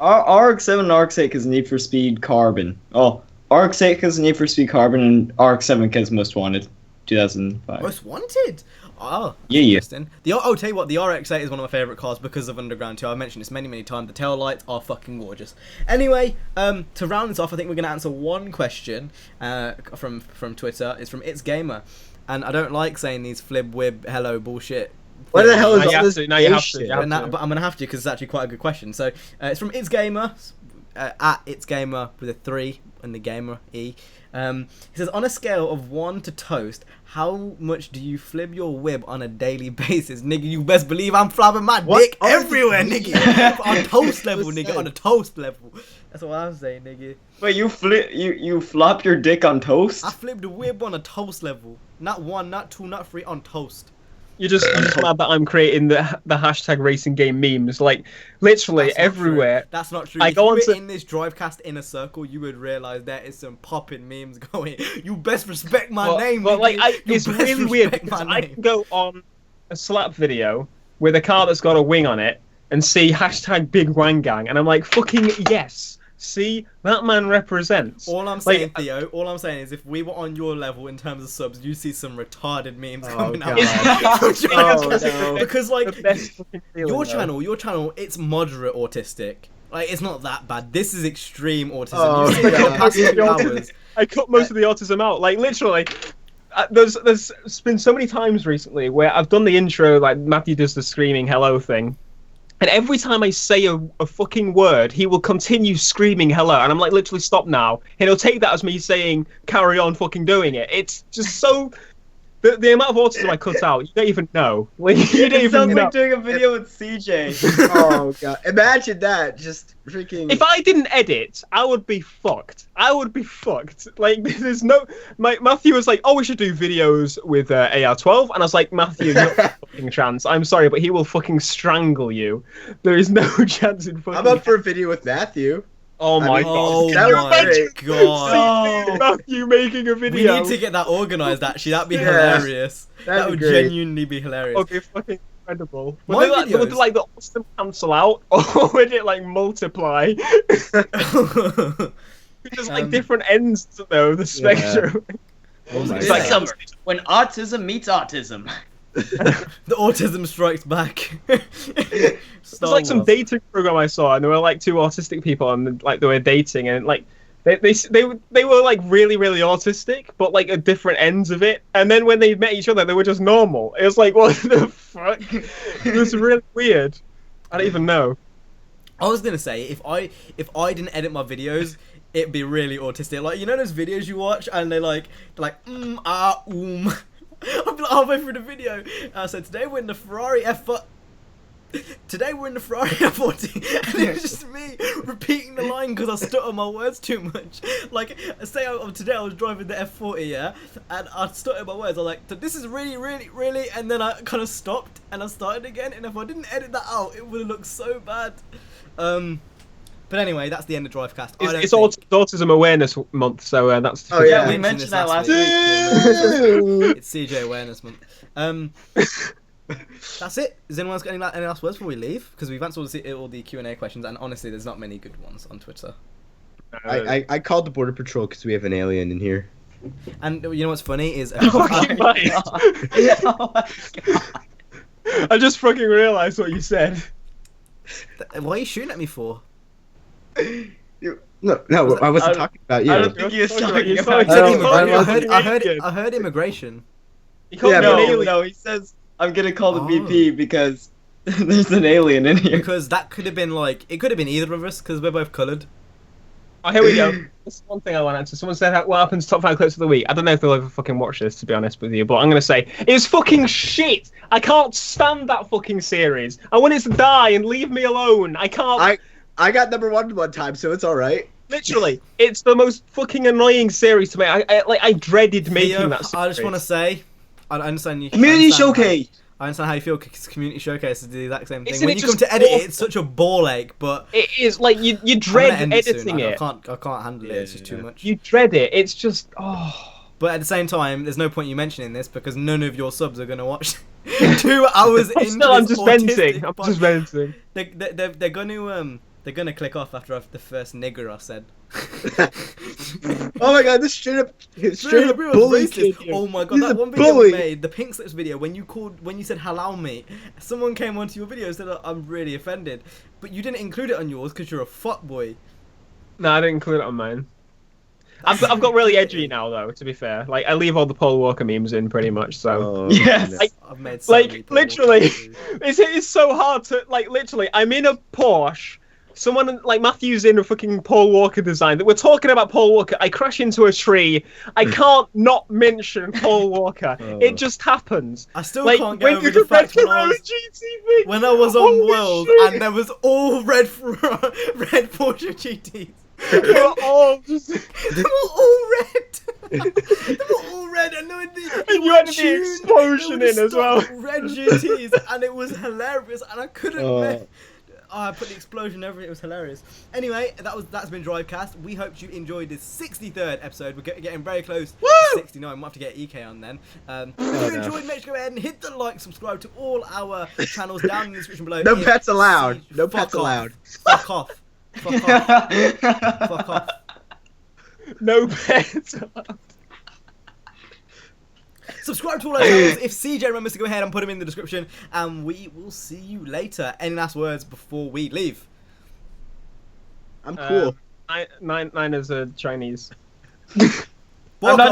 S5: RX-7 and RX-8 is Need for Speed Carbon. Oh, RX-8 is Need for Speed Carbon and RX-7 is Most Wanted, 2005.
S1: Most Wanted? Oh,
S5: Yeah.
S1: interesting. I'll tell you what, the RX-8 is one of my favourite cars because of Underground 2. I've mentioned this many, many times. The tail lights are fucking gorgeous. Anyway, to round this off, I think we're going to answer one question from Twitter. It's from It's Gamer. And I don't like saying these flib, wib, hello, bullshit
S3: What the hell is
S2: Now you
S3: all
S2: have
S3: this
S2: to, now you have to,
S3: bullshit?
S2: you have to.
S1: But I'm gonna have to because it's actually quite a good question. So it's from It's Gamer, at It's Gamer with a 3 and the gamer E. He says, on a scale of 1 to toast, how much do you flip your whip on a daily basis? Nigga, you best believe I'm flapping my dick everywhere, nigga. On toast level, nigga. On a toast level. That's what I'm saying, nigga.
S5: Wait, you flop your dick on toast?
S1: I flipped the whip on a toast level. Not 1, not 2, not 3, on toast.
S2: You're just mad that I'm creating the hashtag racing game memes, like literally
S1: That's not
S2: everywhere.
S1: True. That's not true.
S2: I
S1: If
S2: go
S1: you
S2: on
S1: were
S2: to-
S1: in this Drivecast inner circle, you would realize there is some popping memes going. You best respect my name,
S2: But like,
S1: nigga. You
S2: it's
S1: best
S2: really weird
S1: respect
S2: because
S1: my
S2: I
S1: name.
S2: can go on a slap video with a car that's got a wing on it and see hashtag Big Wang Gang, and I'm like, fucking yes. See, that man represents.
S1: All I'm
S2: Like,
S1: saying, Theo, all I'm saying is if we were on your level in terms of subs, you see some retarded memes coming out.
S2: God.
S3: Oh, no.
S1: Because
S2: the
S1: like
S2: best fucking feeling,
S1: your
S2: though.
S1: channel, it's moderate autistic. Like it's not that bad. This is extreme autism.
S3: Oh,
S1: You see like, the
S3: God.
S1: past 2 hours.
S2: I cut most of the autism out. Like literally, there's been so many times recently where I've done the intro, like Matthew does the screaming hello thing, and every time I say a fucking word, he will continue screaming hello, and I'm like, literally stop now. And he'll take that as me saying carry on fucking doing it. It's just so. The amount of autism I cut out, you don't even know. Like, you don't
S5: It
S2: even
S5: sounds
S2: know.
S5: like doing a video with CJ.
S3: Oh god! Imagine that. Just freaking.
S2: If I didn't edit, I would be fucked. I would be fucked. Like, there's no. Matthew was like, "Oh, we should do videos with AR12," and I was like, "Matthew, you're not a fucking chance. I'm sorry, but he will fucking strangle you. There is no chance in fucking."
S3: I'm up for a video with Matthew.
S2: Oh my
S3: I mean,
S1: Oh
S2: god!
S3: that was
S1: my
S3: great.
S1: god.
S2: See Matthew making a
S1: We
S2: video.
S1: need to get that organised. Actually, that'd be
S3: Yeah,
S1: hilarious.
S3: that'd
S1: That
S3: be
S1: would
S3: great.
S1: genuinely be hilarious.
S2: Would be fucking incredible.
S1: My
S2: Would they
S1: videos-
S2: like the awesome cancel out, or would it like multiply? There's like different ends though, the spectrum.
S3: Oh my
S2: It's
S5: This
S2: like
S3: god.
S5: summer, when autism meets autism.
S1: The autism strikes back.
S2: There's like some dating program I saw, and there were like 2 autistic people, and like they were dating, and like they were like really autistic, but like at different ends of it. And then when they met each other, they were just normal. It was like, what the fuck? It was really weird. I don't even know.
S1: I was gonna say if I didn't edit my videos, it'd be really autistic. Like you know those videos you watch and they're like I'm like halfway through the video. So today we're in the Ferrari F40. Today we're in the Ferrari F40, and it was just me repeating the line because I stutter my words too much. Like, say today I was driving the F40, yeah, and I stuttered my words. I was like, this is really, and then I kind of stopped and I started again. And if I didn't edit that out, it would have looked so bad. But anyway, that's the end of Drivecast.
S2: It's Autism Awareness Month, so that's.
S3: Oh, yeah.
S5: We mentioned that last
S1: week.
S3: week.
S1: It's CJ Awareness Month. That's it. Does anyone else got any last words before we leave? Because we've answered all the Q&A questions, and honestly, there's not many good ones on Twitter.
S3: I called the border patrol because we have an alien in here.
S1: And you know what's funny is
S2: Fucking nice.
S5: Oh my god.
S2: I just fucking realised what you said.
S1: What are you shooting at me for?
S3: No, I wasn't talking about you.
S5: I don't think he was talking
S2: You're
S5: about
S2: talking
S5: you.
S2: about
S1: I heard immigration.
S2: He called
S3: Yeah,
S2: me
S3: but-
S2: an
S5: No,
S2: alien.
S5: no, he says I'm gonna call the
S1: Oh.
S5: BP because there's an alien in here.
S1: Because that could have been like, it could have been either of us because we're both coloured.
S2: Oh, here we go. This is one thing I want to answer. Someone said, what happens to top 5 clips of the week? I don't know if they'll ever fucking watch this, to be honest with you, but I'm going to say, it's fucking shit! I can't stand that fucking series. I want it to die and leave me alone. I can't...
S3: I got number 1 one time, so it's alright.
S2: Literally, it's the most fucking annoying series to make. I dreaded making
S1: Theo,
S2: that series.
S1: I just want to say, I understand you.
S5: Community
S1: I understand
S5: showcase.
S1: I understand how you feel because Community Showcase is the exact same thing.
S2: Isn't
S1: When
S2: it
S1: you come
S2: just
S1: to edit it,
S2: awful?
S1: it's such a ball ache, but
S2: It is, like, you
S1: I'm gonna
S2: dread
S1: end it soon.
S2: editing
S1: I
S2: it.
S1: can't handle it. It's just too much.
S2: You dread it. It's just, oh...
S1: But at the same time, there's no point you mentioning this because none of your subs are gonna watch 2 hours into
S2: I'm
S1: this
S2: just
S1: autistic
S2: venting. I'm
S1: pod-
S2: just venting.
S1: They're gonna click off after the first nigger I said.
S3: Oh my god, this straight up
S1: Bro,
S3: bully
S1: racist.
S3: kid here.
S1: Oh my god,
S3: He's
S1: that
S3: a
S1: one video we
S3: bully.
S1: made, the Pink Slips video, when you said halal meat, someone came onto your video and said I'm really offended, but you didn't include it on yours because you're a fuckboy.
S2: No, I didn't include it on mine. I've got really edgy now, though. To be fair, like I leave all the Paul Walker memes in pretty much. So
S5: Yes.
S1: I've made so many
S2: like
S1: Paul
S2: literally,
S1: Walker
S2: it's so hard to like. Literally, I'm in a Porsche. Someone like Matthew's in a fucking Paul Walker design that we're talking about Paul Walker. I crash into a tree. I can't not mention Paul Walker. It just happens.
S1: I still
S2: Like
S1: can't get
S2: when
S1: over
S2: you
S1: the
S2: did
S1: fact
S2: Retro GTV.
S1: when I was on
S2: Holy
S1: World
S2: shit.
S1: and there was all red Porsche GTs.
S2: They were all just.
S1: They were all red. They were all red, and
S2: And you had the explosion in as well.
S1: Red GTs, and it was hilarious, and I couldn't. I put the explosion and everything. It was hilarious. Anyway, that's been Drivecast. We hope you enjoyed this 63rd episode. We're getting very close to 69. Might have to get EK on then. If you enjoyed, make sure to go ahead and hit the like, subscribe to all our channels down in the description below.
S3: No pets allowed. No
S1: Fuck
S3: pets
S1: off.
S3: allowed.
S1: Fuck off. Fuck off. Fuck off.
S2: No pets.
S1: Subscribe to all our channels if CJ remembers to go ahead and put them in the description, and we will see you later. Any last words before we leave?
S3: I'm cool.
S2: Nine is a Chinese.
S1: Walk on.